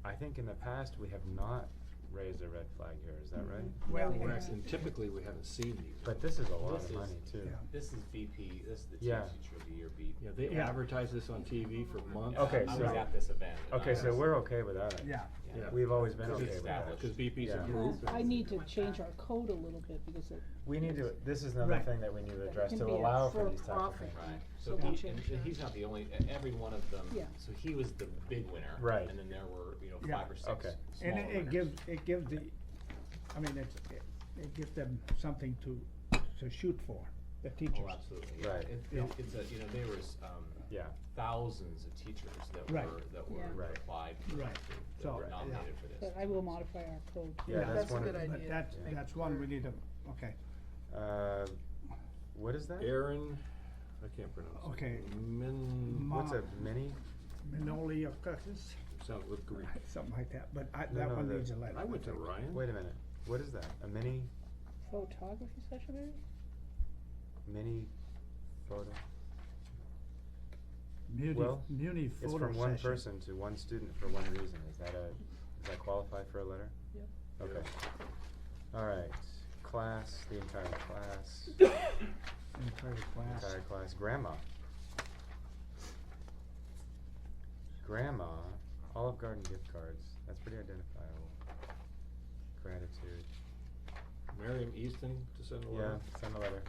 I think in the past, we have not raised a red flag here, is that right? well, Yeah. that's- And typically, we haven't seen these. But this is a lot This of is- money too. yeah. This is BP, this is the Yeah. teacher of the year BP. Yeah, they Yeah. advertise this on TV for months. Okay, I so- was at this event. and Okay, I so was- we're okay without it. Yeah, Yeah. We've always been Because okay it's with that. established. Because BP's a Yeah. group. I need to change our code a little bit because it. We need to, this is another Right. thing that we need to It address can to be a allow for these types of for-profit. things. Right, So so we'll he, change and that. he's not the only, every one of them, Yeah. so he was the big winner. Right. And then there were, Yeah. 5 or 6 Okay. smaller and winners. it gives the, I mean, it gives them something to shoot for, the teachers. Oh, absolutely, yeah. Right. Yeah. It's a, there was, Yeah, thousands of teachers that Right. were, Yeah. Right. applied for, Right. that So, were yeah. nominated for this. But I will modify our code. Yeah, that's That's a one of good the- But idea. that's one we need to, okay, what is that? Aaron, I can't pronounce it. Okay. What's a mini? Minoliocus, Sounds with Greek. something like that, but No, that no, one the- needs a letter. I went to think. Ryan. Wait a minute, what is that? A mini Photography session photo? Muni, muni It's photo from one session. person to one student for one reason. Does that qualify for a letter? Yep. Okay. Alright, class, the entire class, Entire class. entire class, grandma. Grandma, Olive Garden gift cards, that's pretty identifiable. Gratitude, Miriam Easton to send a yeah, letter. send a letter.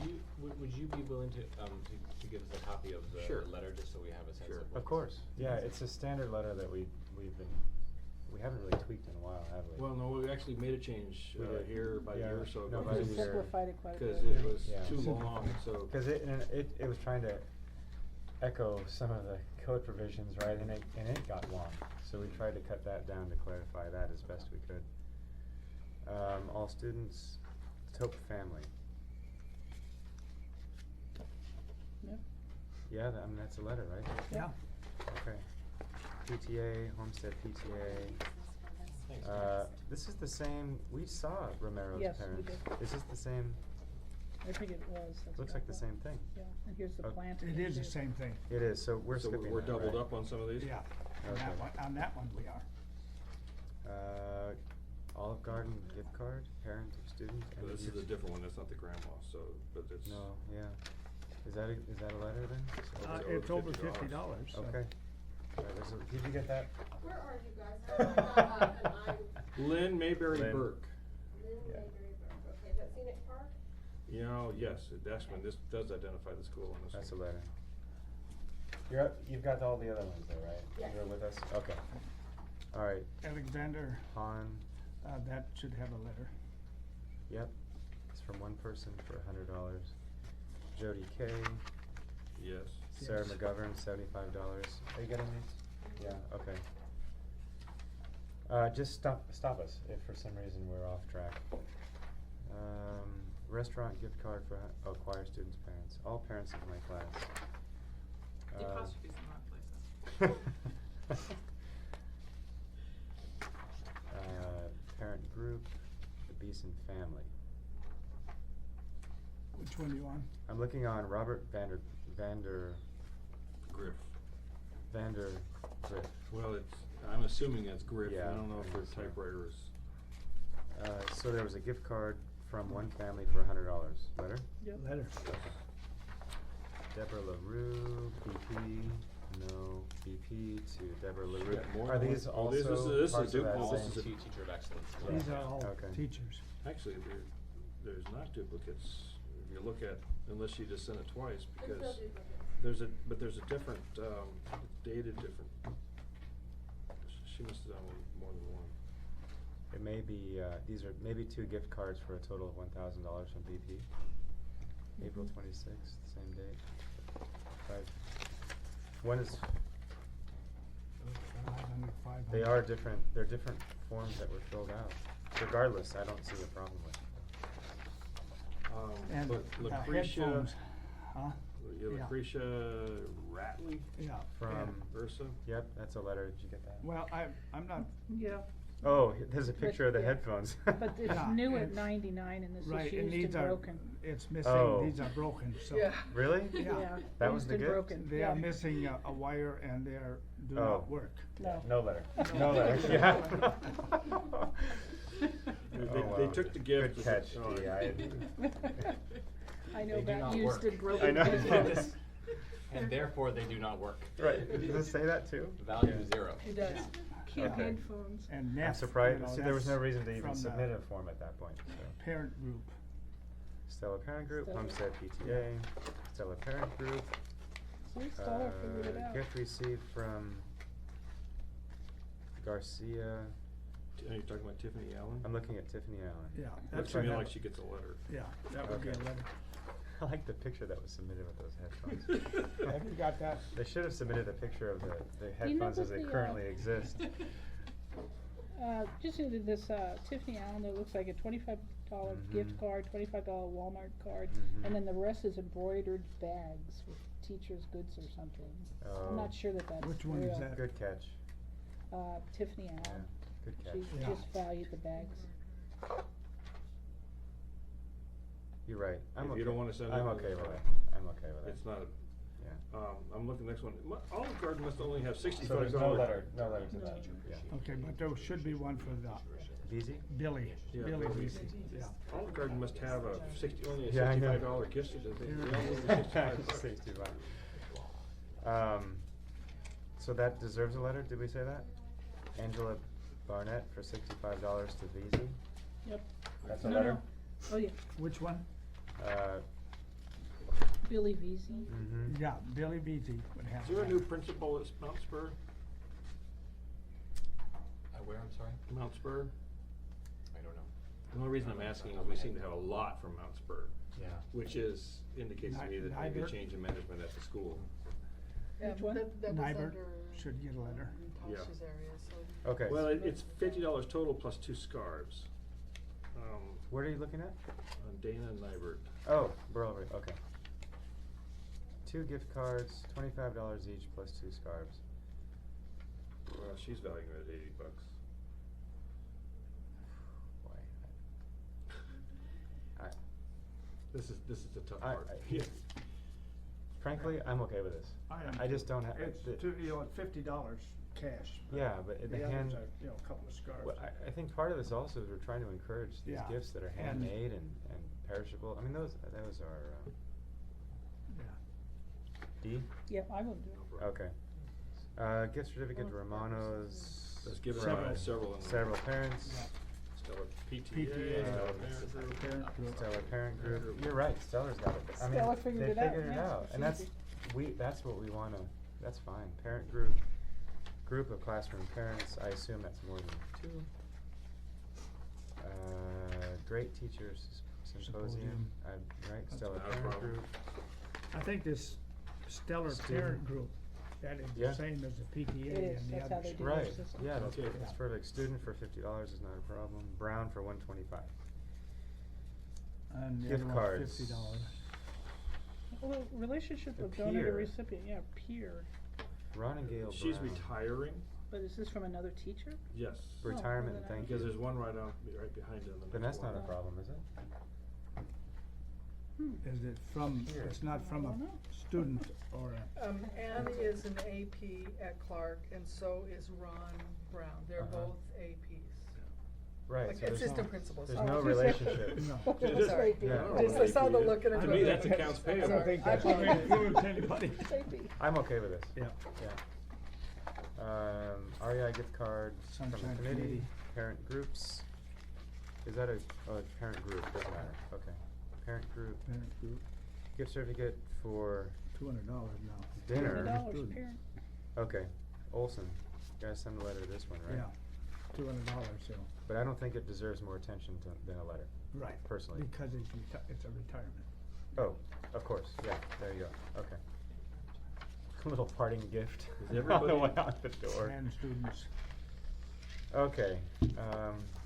Do you, would you be willing to give us a copy of the Sure. letter, just so we have a sense Sure. of Of what's- course, yeah, it's a standard letter that we haven't really tweaked in a while, have we? Well, no, we actually made a change We did. here about a Yeah, year or so no, ago. about a We year. simplified it quite a bit. Because it was Yeah. too long, so. Cause it was trying to echo some of the code provisions, right, and it got long, so we tried to cut that down to clarify that as best we could. All students, Tope family. Yep. Yeah, that's a letter, right? Yeah, Okay. PTA, Homestead PTA. Thanks. This is the same, we saw Romero's Yes, we parents. did. Is this the same, I think it was. that's looks what I like the thought. same thing. Yeah, and here's the Oh. plant. it is the same thing, It is, so we're So skipping we're that, doubled right? up on some of these? yeah, on Okay. that one we are. Olive Garden gift card, parent of student. But end of this is year a different one, that's not the grandma, so, but it's. No, yeah. Is that a letter then? It's over $50, so. Okay. Did you get that? Where are you guys? Lynn Mayberry Lynn. Burke. Lynn Yeah. Mayberry Burke, okay, is that Scenic Park? You know, yes, actually, this does identify the school on this. That's a one. letter. You've got all the other ones though, right? Yes. You're with us? Okay. All right. Alexander, Han, that should have a letter. yep. It's from one person for $100. Jody K, Yes. Sarah Yes. McGovern, $75. Are you getting these? Yeah, okay. Just stop us if for some reason we're off track. Restaurant gift card for, choir students' parents, all parents of my class. The apostrophe's in the wrong places. Parent group, the Beeson family. Which one do you want? I'm looking on Robert Vander Griff. Griff. Well, I'm assuming that's Griff, Yeah, I don't know I if their think so. typewriter is. So there was a gift card from one family for $100. Letter? Letter. Deborah LaRue, BP, no, BP to Deborah LaRue. Yeah, more Are than these one- also this is parts of that duplicate. same? This is a- Teacher of excellence. These are all Okay. teachers. Actually, there's not duplicates, if you look at, unless you just sent it twice, There's no because duplicates. there's a different, dated different. She must have done more than one. It may be, these are maybe 2 gift cards for a total of $1,000 from BP. April 26th, same date. One is, 500, 500. they are different, they're different forms that were filled out. Regardless, I don't see a problem with it. And But Lucretia, headphones, huh? yeah, Yeah. Lucretia Ratley, Yeah. From, and- Ursa. yep, that's a letter, did you get that? Well, I'm not, Yeah, Oh, there's a But, picture of the yeah. headphones. but it's Yeah, new at and- 99 and this right, is and used and these are, broken. it's missing, Oh. these are broken, so. Yeah. Really? Yeah. That was used the and gift? broken, They yeah. are missing a wire and they do Oh. not work. No. No letter. No. No letter, yeah. They took the gift. Good catch, Oh, Dee. I know They do about not used work. and broken. I know. headphones. And therefore, they do not work. Right, does it say that too? Value Yeah. 0. It does. Kid Okay. headphones. And I'm Neff, surprised, you know, see, there was no that's reason to even from the submit a form at that point, so. Parent group. Stella Parent Group, Stella. Homestead PTA, Stella Parent Group. See, Stella figured it out. Gift received from Garcia. Are you talking about Tiffany Allen? I'm looking at Tiffany Allen. Yeah, Looks that's to me what like that- she gets a letter. Yeah, that would be a Okay. letter. I like the picture that was submitted with those headphones. Have you got that? They should have submitted a picture of the You know headphones as what they the, currently exist. Just into this, Tiffany Allen, it looks like a $25 gift Mhm. card, $25 Walmart card, Mhm. and then the rest is embroidered bags with teacher's goods or something. Oh. I'm not sure that that's Which one is real. that? Good catch, Tiffany yeah, Allen, good catch. she Yeah. just valued the bags. You're right, I'm If okay. you don't wanna send it, I'm then okay it's with fine. it, I'm okay with it. It's not, Yeah. I'm looking next one. Olive Garden must only have So $65. there's no letter to No. that, yeah. Okay, but there should be one for the Easy? Billy, Yeah, Billy Billy. Weezy, yeah. Olive Garden must have only a Yeah, I know. $65 gift certificate. They only need $65. 65. So that deserves a letter, did we say that? Angela Barnett for $65 to VZ? Yep. That's a No, letter? no. Oh, yeah, Which one? Billy Veazey. Mm-hmm. Yeah, Billy Beasy would have. Is there a that. new principal at Mount Spur? Where, I'm sorry? Mount Spur? I don't know. The only reason I'm asking is we seem to have a lot from Mount Spur, Yeah. which indicates to me that maybe a Nyberg? change in management at the school. Yeah, Which but one? that was Nyberg under should get a letter. Natasha's area, so. Okay. Well, it's $50 total plus 2 scarves. What are you looking at? On Dana Nybert. Oh, Burley, okay. 2 gift cards, $25 each plus 2 scarves. Well, she's valuing it at $80. Boy, This is the tough I- part. I- frankly, I'm okay with this. I am I just don't have. It's $50, cash. Yeah, but the The others hand, are, you know, a couple of scarves. well, I think part of this also is we're trying to encourage these Yeah. gifts that are And- handmade and perishable. I mean, those are, Yeah. D? Yep, I will do it. Okay. Gift certificate to Romano's. Let's give it Several. several. in there. Several parents. Stellar PTA. PTA, Stellar Stellar Parent Parent Group. Stellar Parent Group. You're right, Stellar's got it. I mean, Stellar figured they it out, figured it yeah, out, it's and that's, easy. that's what we wanna, that's fine. Parent group, group of classroom parents, I assume that's more than two. Great teachers symposium, Symposium. right, That's Stellar not a Parent problem. Group. I think this Stellar Student. Parent Group, that is Yeah. the same as the PTA It is, and the that's how others. they do Right, their system. yeah, that's, Okay. that's perfect. Student for $50 is not a problem. Brown for $125. And the Gift other cards. one's $50. Well, relationship A of donor to peer. recipient, yeah, peer. Ron and Gail She's Brown. retiring, But is this from another teacher? yes. Retirement, then I thank you. Because there's one right behind it on the next Then that's not a one. problem, is it? Is it from, Here. it's not from I don't a know. student or a, Anne is an AP at Clark, and so is Ron Brown. They're Uh-huh. both APs. Right, Like so there's assistant no, principals. there's Oh, no assistant- relationship. no. It is- Sorry. Yeah. Just I saw the look in To her me, eye. that's accounts I'm payable. I don't think sorry. that's I apologize. influenced anybody. I'm okay with this. Yeah. Yeah. REI gift cards from the Sunshine committee, Committee. parent groups. Is that a, oh, parent group, doesn't matter, okay. Parent group, Parent group, gift certificate for $200 now. dinner. $200 Student. parent. Okay, Olson, you gotta send a letter to this one, right? Yeah, $200, so, But I don't think it deserves more attention than a letter, right. personally. Because it's a retirement. Oh, of course, yeah, there you go, okay. Little parting gift Is on the everybody- way out the door. And students. Okay,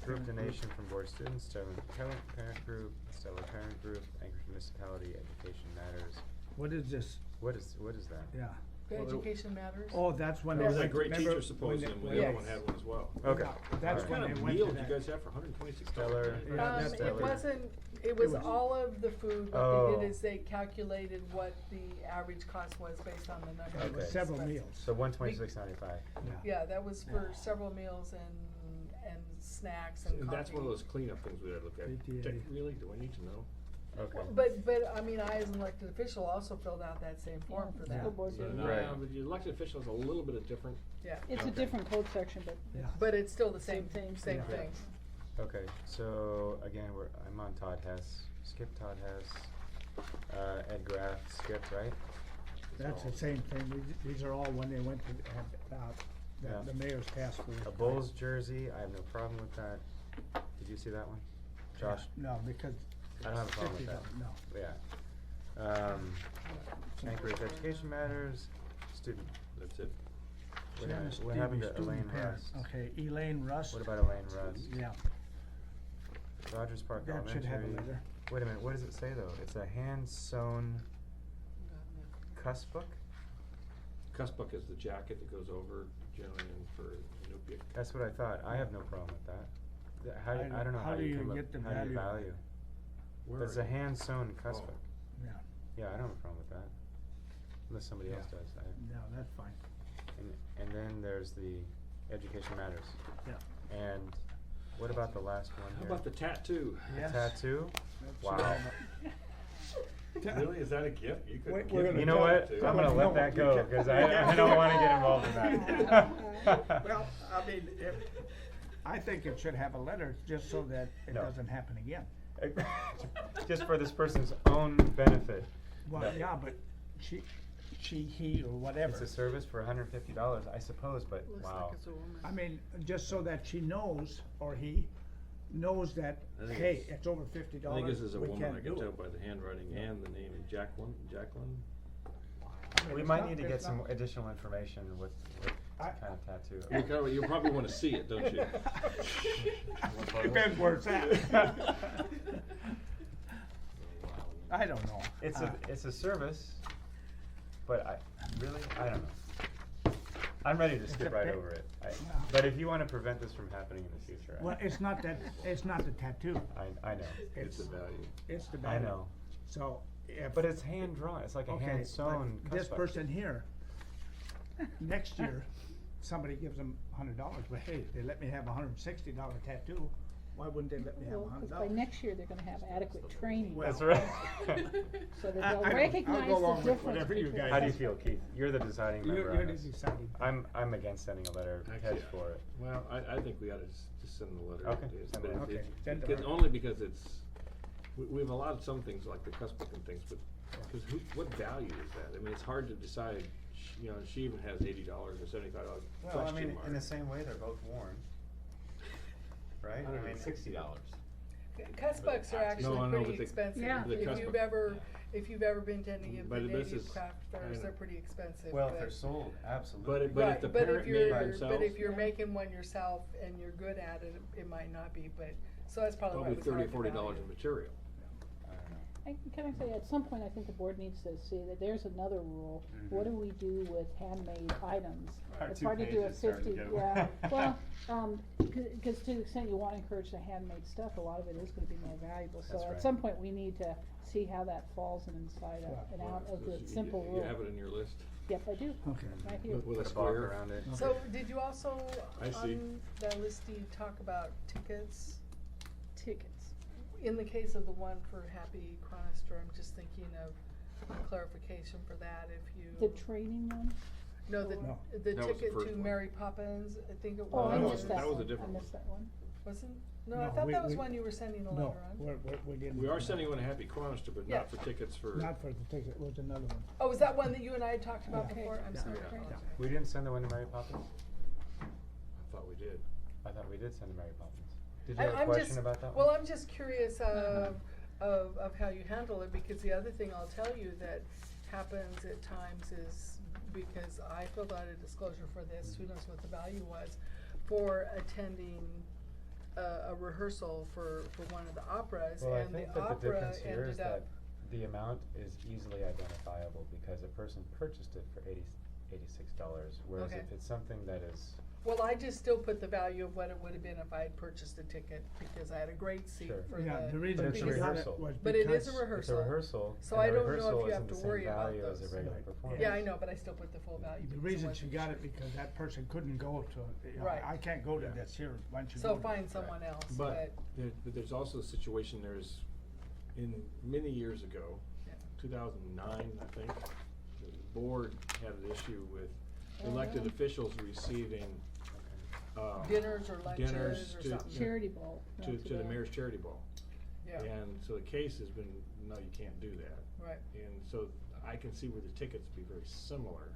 group donation from board students, Stellar Parent Group, Stellar Parent Group, Anchorage Municipality, Education Matters. What is this? What is that? Yeah. The Education Matters. Oh, that's when they There was went, that great remember teacher when symposium, they- the Yes. other one had one as well. Okay. Yeah, that's Alright. when What they kind of went meal to did you that. guys have for $126? Stellar. Yeah, that's It Stellar. wasn't, it was was- all of the food, what Oh. they did is they calculated what the average cost was based on the number Okay. of It was several expenses. meals. So $126.95. Yeah, that was for several meals and snacks and And coffee. that's one of those cleanup things we gotta look at. PTA. Really, do I need to know? Okay. But, I mean, I as an elected official also filled out that same form for that. School board So, did. no, Right. but the elected official is a little bit of different. Yeah, It's a Okay. different code section, but Yeah. but it's still the Same same, thing. same Yeah. thing. Okay, so again, I'm on Todd Hess, Skip Todd Hess, Ed Graff, Skip, right? That's the same thing. These are all when they went to, Yeah. the mayor's task force. A Bulls jersey, I have no problem with that. Did you see that one? Josh? No, because. I don't have a problem with that. $50, no. Yeah. Anchorage Education Matters, student. That's it. What happened to Student Elaine parent. Rust? Okay, Elaine Rust. What about Elaine Rust? Yeah, Rogers Park that Elementary. should have a letter. Wait a minute, what does it say though? It's a hand-sewn cuss book? Cussbuck is the jacket that goes over generally in for Inupiaq. That's what I thought. I have no problem with that. How, I don't know How how do you you come up, get the how do you value? value? Where It's are a you? hand-sewn cuss Oh. book. Yeah, Yeah, I don't have a problem with that. Unless somebody else Yeah. does. no, that's fine. And then there's the Education Matters. Yeah. And what about the last one How here? about the tattoo? The Yes. tattoo? That Wow. should have a- Really, is that a gift? You We're could gonna give me You a know what? tattoo. I'm gonna No, let that you go, can't- cause you I can't. don't wanna get involved in that. Well, I mean, I think it should have a letter just so that it No. doesn't happen again. Just for this person's own benefit. Well, No. yeah, but he, or whatever. It's a service for $150, I suppose, but Looks wow. like it's a woman. I mean, just so that she knows, or he knows that, I think hey, it's- it's over $50, I think this is a we woman, I can't can do tell it. by the handwriting and the name, Jacqueline. We It's might not- need to it's get some not- additional information with I- kind of tattoo. You probably wanna see it, don't you? Depends where it's at. I don't know. It's a service, but I don't know. I'm ready to skip a right bit- over it. Yeah. But if you wanna prevent this from happening in the future, Well, it's not the tattoo, I know, It's a value. it's the I value. know. So, if. But it's hand drawn, it's like a Okay, hand sewn but this cuss book. person here, next year, somebody gives them $100, but hey, they let me have a $160 tattoo, why wouldn't they let me have Well, 'cause $100? by next year, they're gonna have adequate training. Well, That's right. So that I- they'll I'll go recognize along the with difference whatever you between. guys How do you feel, Keith? You're the deciding member You're on the this. deciding. I'm against sending a letter of Actually, hedge for it. Well, I think we ought to just send the letter. Okay, It's- send but it. it- Okay, it- send it. because- Only because it's, we've allowed some things like the Cuspic and things, but, cause what value is that? I mean, it's hard to decide, you know, she even has $80 or $75 Well, I question mean, mark. in the same way, they're both worn. Right? I mean, $160. Cussbucks are actually No, I know, pretty but the- expensive. Yeah. the If Cuspic- you've ever, if you've ever been to any of the But this native is- craft I fairs, know. they're pretty expensive. well, if but- they're sold, But absolutely. if Right, the but parent if made you're, themselves. but if you're Yeah. making one yourself and you're good at it, it might not be, but, so that's probably why Probably it was hard $30, to $40 value. in material. I don't know. Can I say, at some point, I think the board needs to see that there's another rule. Mm-hmm. What do we do with handmade items? Our It's two hard to do a pages starting to 50, get away. yeah, well, cause to the extent you wanna encourage the handmade stuff, a lot of it is gonna be more valuable. So That's at right. some point, we need to see how that falls in inside and out of the simple rule. You have it in your list? Yep, I do, Okay. right here. With a Put a block square around it. So, did you also, I see. on that list, do you talk about tickets? Tickets. In the case of the one for Happy Chronister, I'm just thinking of clarification for that, if you. The training one? No, the, No. the That was the ticket first to one. Mary Poppins, I think it Oh, was. I that was- missed that that was a one, I different missed that one. Wasn't? No, No, I thought we- that was we- one you were sending a letter No, on. we didn't. We are sending one to Happy Chronister, but Yeah. not for tickets for. Not for the ticket, it was another one. Oh, was that one that you and I had talked about Okay. before? I'm Yeah. sorry. Yeah. Okay. We didn't send the one to Mary Poppins? I thought we did. I thought we did send to Mary Poppins. Did you have a I'm question just, about that well, one? I'm just curious of how you handle it, because the other thing I'll tell you that happens at times is, because I filled out a disclosure for this, who knows what the value was, for attending a rehearsal for one of the operas, Well, I and think the that the opera difference here is ended that up. the amount is easily identifiable because a person purchased it for $86, whereas Okay. if it's something that is, Well, I just still put the value of what it would have been if I had purchased a ticket, because I had a great seat Sure. for Yeah, the the. reason it's a she got it rehearsal. was But it is because- a it's a rehearsal. rehearsal, So and I a don't know rehearsal if you isn't have to the same worry about value as those. a regular Right. performance. Yeah, I know, but I still put the full value. The because I reason she wasn't got sure. it, because that person couldn't go to, you know, Right. I can't go to Yeah. this here, why don't you go So to find it? someone else, But there's also a situation, in many years ago, Yeah. 2009, I think, the board had an issue with Oh, elected yeah. officials receiving, Dinners or lunches dinners or to- something. Charity ball. not to the bad. mayor's charity ball. Yeah, And so the case has been, no, you can't do that. right. And so I can see where the tickets be very similar.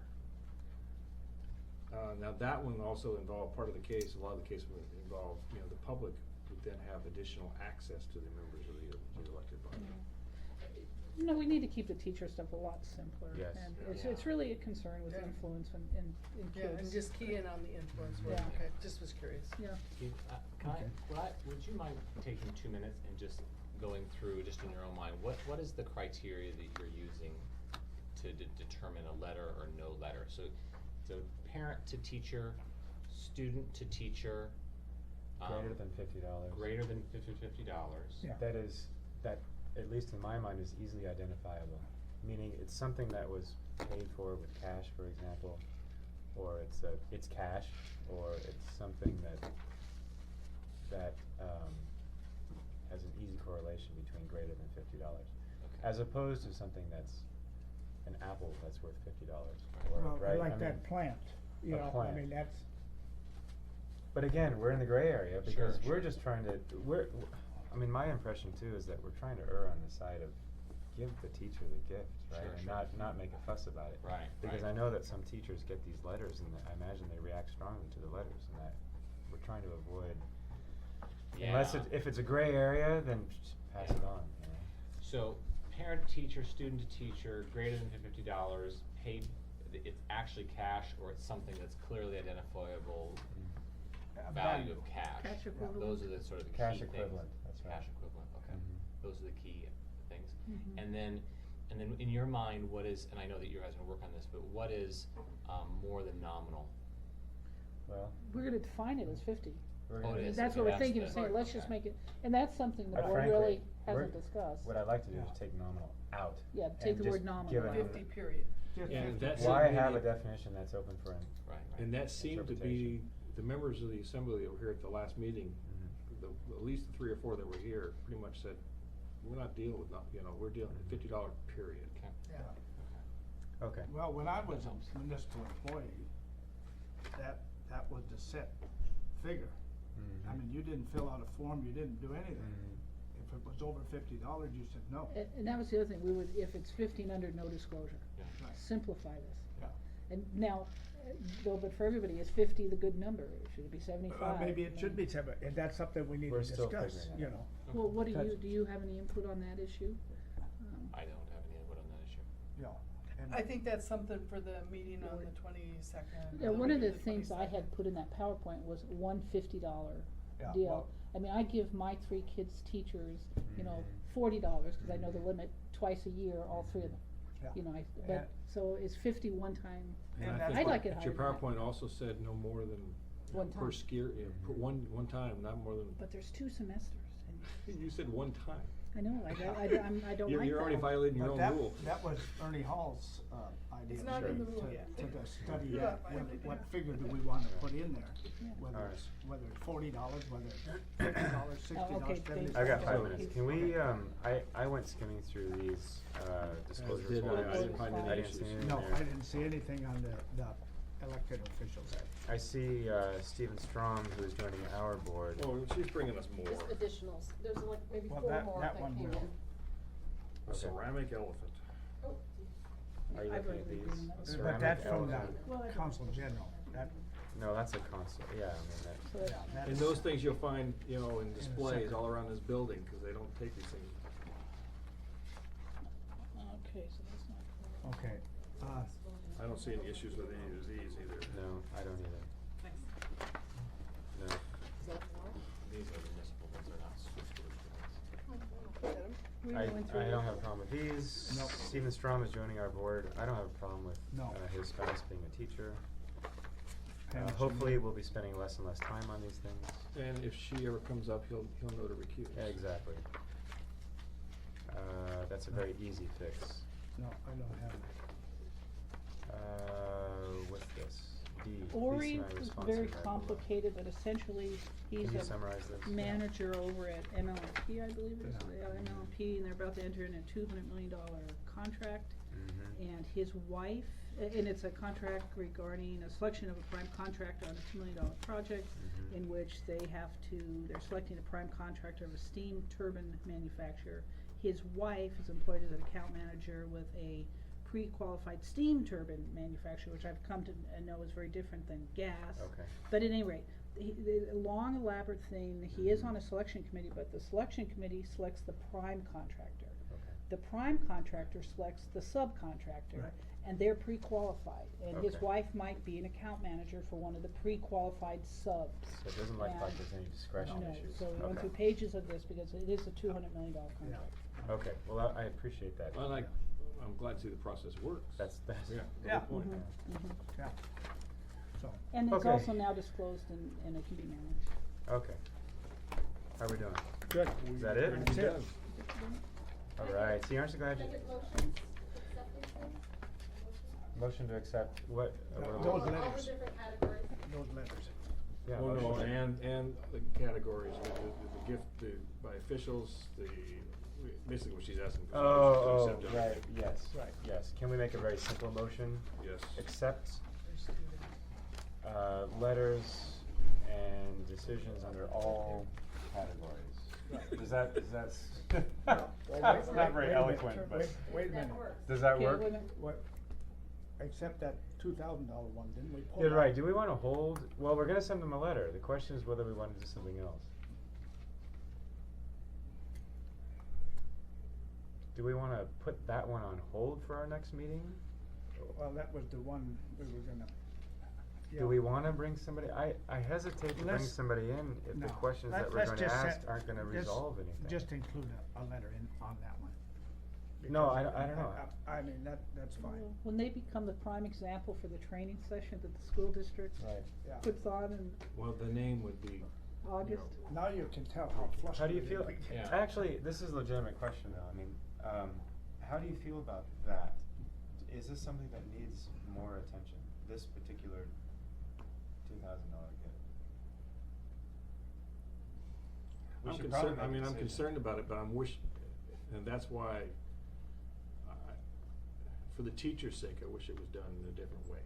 Now that one also involved, part of the case, a lot of the case would involve, you know, the public would then have additional access to the members of the elected body. No, we need to keep the teacher stuff a lot simpler. Yes. And Yeah. it's really a concern with Yeah. influence in Yeah, kids. and just key in on the influence word, Yeah. okay, just was curious. Yeah. Keith, would you mind taking 2 minutes and just going through, just in your own mind, what is the criteria that you're using to determine a letter or no letter? So parent to teacher, student to teacher. greater than $50. Greater than $50. Yeah. That is, that, at least in my mind, is easily identifiable. Meaning it's something that was paid for with cash, for example, or it's cash, or it's something that has an easy correlation between greater than $50. Okay. As opposed to something that's an apple that's worth $50, Well, I right? like mean, that plant, you a know, I plant. mean, that's, But again, we're in the gray area because Sure, we're sure. just trying to, I mean, my impression too is that we're trying to err on the side of give the teacher the gift, right? Sure, And sure. not make a fuss about it. Right, Because right. I know that some teachers get these letters and I imagine they react strongly to the letters and that we're trying to avoid. Unless Yeah. if it's a gray area, then just pass it on, you know? So, parent to teacher, student to teacher, greater than $50, paid, it's actually cash, or it's something that's clearly identifiable value of cash. Cash Yeah, equivalent. those are the sort of the key Cash things. equivalent, that's right. Cash equivalent, okay. Mhm. Those are the key things. Mhm. And then in your mind, what is, and I know that you guys are gonna work on this, but what is more than nominal? Well, We're gonna define it as 50. we're Oh, gonna. it is. That's okay, what we're that's thinking the- of saying, let's just okay. make it, and that's something the I board frankly, really hasn't we're- discussed. What I'd like to do is Yeah. take nominal out. Yeah, take and the just word nominal give it out. a- 50 period. just And 50. that's Why it, have a maybe- definition that's open for an Right, right. And that seemed to be, interpretation. the members of the assembly that were here at the last meeting, Mhm. at least the 3 or 4 that were here, pretty much said, we're not dealing with, we're dealing with $50 period. Okay. Yeah. Okay. Well, when I was a municipal employee, that was the set figure. I Mhm. mean, you didn't fill out a form, you didn't do anything. Mhm. If it was over $50, you said no. And that was the other thing, we would, if it's 1500, no disclosure. Yeah. Right. Simplify this. Yeah. And now, though, but for everybody, is 50 the good number? Should it be 75? Maybe it should be 7, and that's something we need to We're still discuss, figuring it you out. know. Well, what Because- do you have any input on that issue? I don't have any input on that issue. You know, and- I think that's something for the meeting on the 22nd. Yeah, one of the things I had put in that PowerPoint was one $50 Yeah, deal. well- I mean, I give my 3 kids' teachers, you know, Mhm. $40, cause I know the limit, twice a year, all 3 of them. Yeah. You know, And- but, so is 50 one time? And I that's think I'd like it that your higher than that. PowerPoint also said no more than One per time. skier, per one time, not more than, But there's 2 semesters, and you said one time. I know, I don't like that. You're already violating your But own that, rule. that was Ernie Hall's, idea. It's not in the rule to- yet. To study You're that, not violating what it. figure do we wanna put in there? Yeah. Whether Alright. it's, whether it's $40, whether it's $50, $60, okay, $75. I've got 5 So- minutes. Can we, I went skimming through these, disclosure did I. forms. I didn't find any I didn't issues. see anything No, there. I didn't see anything on the elected officials. I see, Stephen Strom, who is joining our board. Oh, she's bringing us more. Just additionals, there's like maybe Well, 4 that- more that that one came will. in. A ceramic elephant. Oh, Are you I've looking at already these? read them. A But that's ceramic from the elephant. council general, that, No, that's a console, yeah, I mean, So that, that's- yeah, that's. And those things you'll find, in displays separate. all around this building, cause they don't take these things. Okay, so that's not. Okay, I don't see any issues with any of these either. no, I don't either. Thanks. No. is that more? These are the municipal ones, they're not school ones. We I went through don't this. have a problem with these. Nope. Stephen Strom is joining our board. I don't have a problem with, No. his spouse being a teacher. Haven't seen Hopefully, it. we'll be spending less and less time on these things. And if she ever comes up, he'll know to recuse. Yeah, exactly. That's a very easy fix. no, I don't have it. What's this? D, Ori police was semi-responsive very right below. complicated, but essentially, he's Can you a summarize this? manager over at MLP, I believe it is, Yeah. MLP, and they're about to enter in a $200 million contract. Mhm. And his wife, and it's a contract regarding a selection of a prime contractor on a $2 million project, Mhm. in which they're selecting a prime contractor of a steam turbine manufacturer. His wife is employed as an account manager with a pre-qualified steam turbine manufacturer, which I've come to know is very different than gas. Okay. But at any rate, the long elaborate thing, he is on a selection committee, but the selection committee selects the prime contractor. Okay. The prime contractor selects the subcontractor, Right. and they're pre-qualified, and his Okay. wife might be an account manager for one of the pre-qualified subs. So it doesn't look like And- there's any discretion No, issues. so we went Okay. through pages of this because it is a $200 million contract. Okay, well, I appreciate that. I'm glad to see the process works. That's, Yeah. a Yeah. good point. Mhm. Yeah, so. And it's Okay. also now disclosed and it can be managed. Okay. How are we doing? Good. Is that it? That's it. All right, see, aren't you glad you, Second motion, acceptance, please. motion to accept what? Those what- All the letters. different categories. Those letters. Yeah, Well, no, motion. and the categories, the gift by officials, basically what she's asking for. Oh, is to accept right, everything. yes, Right. yes. Can we make a very simple motion? Yes. Accept, letters and decisions under all categories. Is that, that's not very eloquent, but, Wait a minute, does that Okay, work? wait a minute. what, except that $2,000 one, didn't we pull Yeah, that? right, do we wanna hold, well, we're gonna send them a letter, the question is whether we wanna do something else. Do we wanna put that one on hold for our next meeting? Well, that was the one we were gonna. yeah. Do we wanna bring somebody, I hesitate to bring Let's- somebody in if the No. questions that we're Let's gonna just ask set- aren't gonna just- resolve anything. Just include a letter on that one. No, Because I don't know. I mean, that's fine. Well, when they become the prime example for the training session that the school district Right. Yeah. puts on in Well, the name would be, August. Now you can tell how flustered. How do you feel? we get. Yeah. Actually, this is a legitimate question though, I mean, how do you feel about that? Is this something that needs more attention, this particular $2,000 kit? We I'm should probably concerned, I make a mean, I'm decision. concerned about it, but and that's why, for the teacher's sake, I wish it was done in a different way.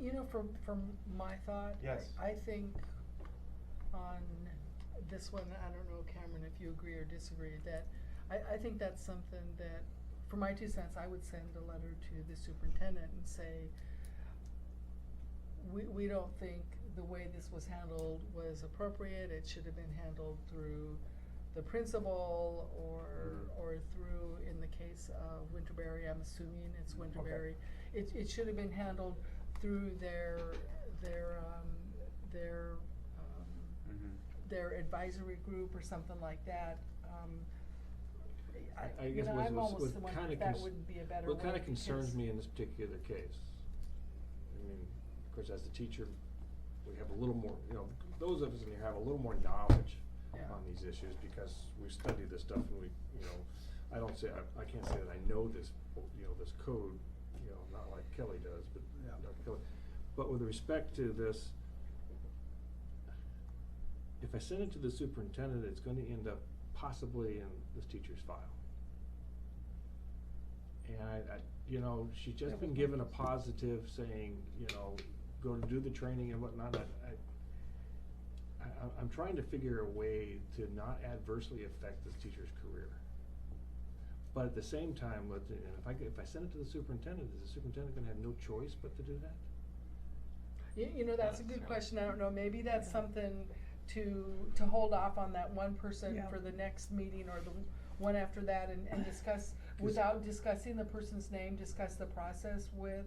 You know, from my thought, Yes. I think on this one, I don't know, Cameron, if you agree or disagree, that I think that's something that, for my 2 cents, I would send a letter to the superintendent and say, we don't think the way this was handled was appropriate. It should have been handled through the principal or through, in the case of Winterberry, I'm assuming it's Winterberry. It should have been handled through their advisory group or something like that. I You guess know, I'm almost what the one, kinda that wouldn't be a better way. what kinda concerns because- me in this particular case, I mean, of course, as the teacher, we have a little more, you know, those of us in here have a little more knowledge Yeah. on these issues because we study this stuff and we, you know, I can't say that I know this, you know, this code, you know, not like Kelly does, but Yeah. Dr. Kelly. But with respect to this, if I send it to the superintendent, it's gonna end up possibly in this teacher's file. And I, you know, she's just been given a positive saying, you know, go to do the training and whatnot. I'm trying to figure a way to not adversely affect this teacher's career. But at the same time, if I send it to the superintendent, is the superintendent gonna have no choice but to do that? You know, that's a good question. I don't know, maybe that's something to hold off on that one person Yeah. for the next meeting or the one after that and discuss, without discussing the person's name, discuss the process with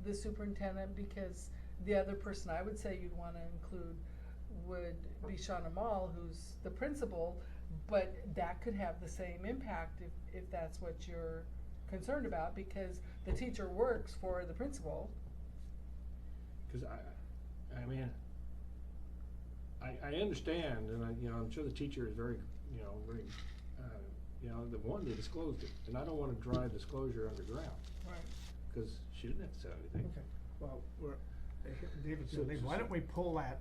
the superintendent, because the other person I would say you'd wanna include would be Shauna Mall, who's the principal, but that could have the same impact if that's what you're concerned about, because the teacher works for the principal. Cause I mean, I understand, and you know, I'm sure the teacher is very, you know, they disclosed it, and I don't wanna drive disclosure underground, Right. cause she didn't have to say anything. Okay, well, David, So- why don't we pull that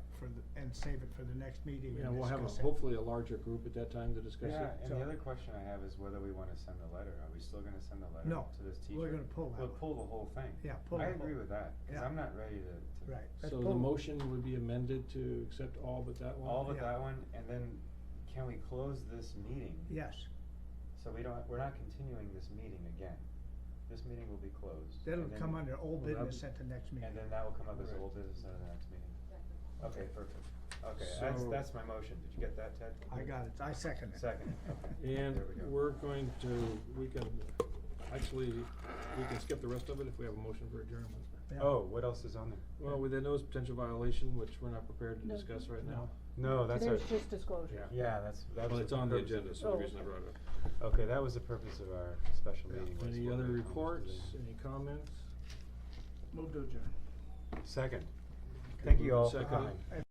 and save it for the next meeting Yeah, and we'll have discuss it? hopefully a larger group at that time to discuss it. Yeah, and So- the other question I have is whether we wanna send a letter. Are we still gonna send a letter No, to this teacher? we're gonna pull that We'll one. pull the whole thing. Yeah, pull I the whole- agree with that, cause Yeah. I'm not ready to. Right. Let's So pull- the motion would be amended to accept all but that one? All but Yeah. that one, and then can we close this meeting? Yes, So we're not continuing this meeting again. This meeting will be closed. that'll and then- come under old Well, that- business at the next meeting. And then that will come up as Right. old business at the next meeting. Okay, perfect. Okay, So- that's my motion. Did you get that, Ted? I got it, I second it. Second, okay. And There we go. we're going to, we can skip the rest of it if we have a motion for adjournment. Yeah. Oh, what else is on there? Well, with the notice of potential violation, which we're not prepared to No. discuss right now. No, that's our. Today's just disclosure. Yeah, that was. Well, it's the on the purpose of agenda, it. so the Oh, reason I okay. brought it up. Okay, that was the purpose of our special meeting. was Any for other the comments reports, today. any comments? Move to adjourn. Second. Okay, Thank moved you and all for seconded. coming.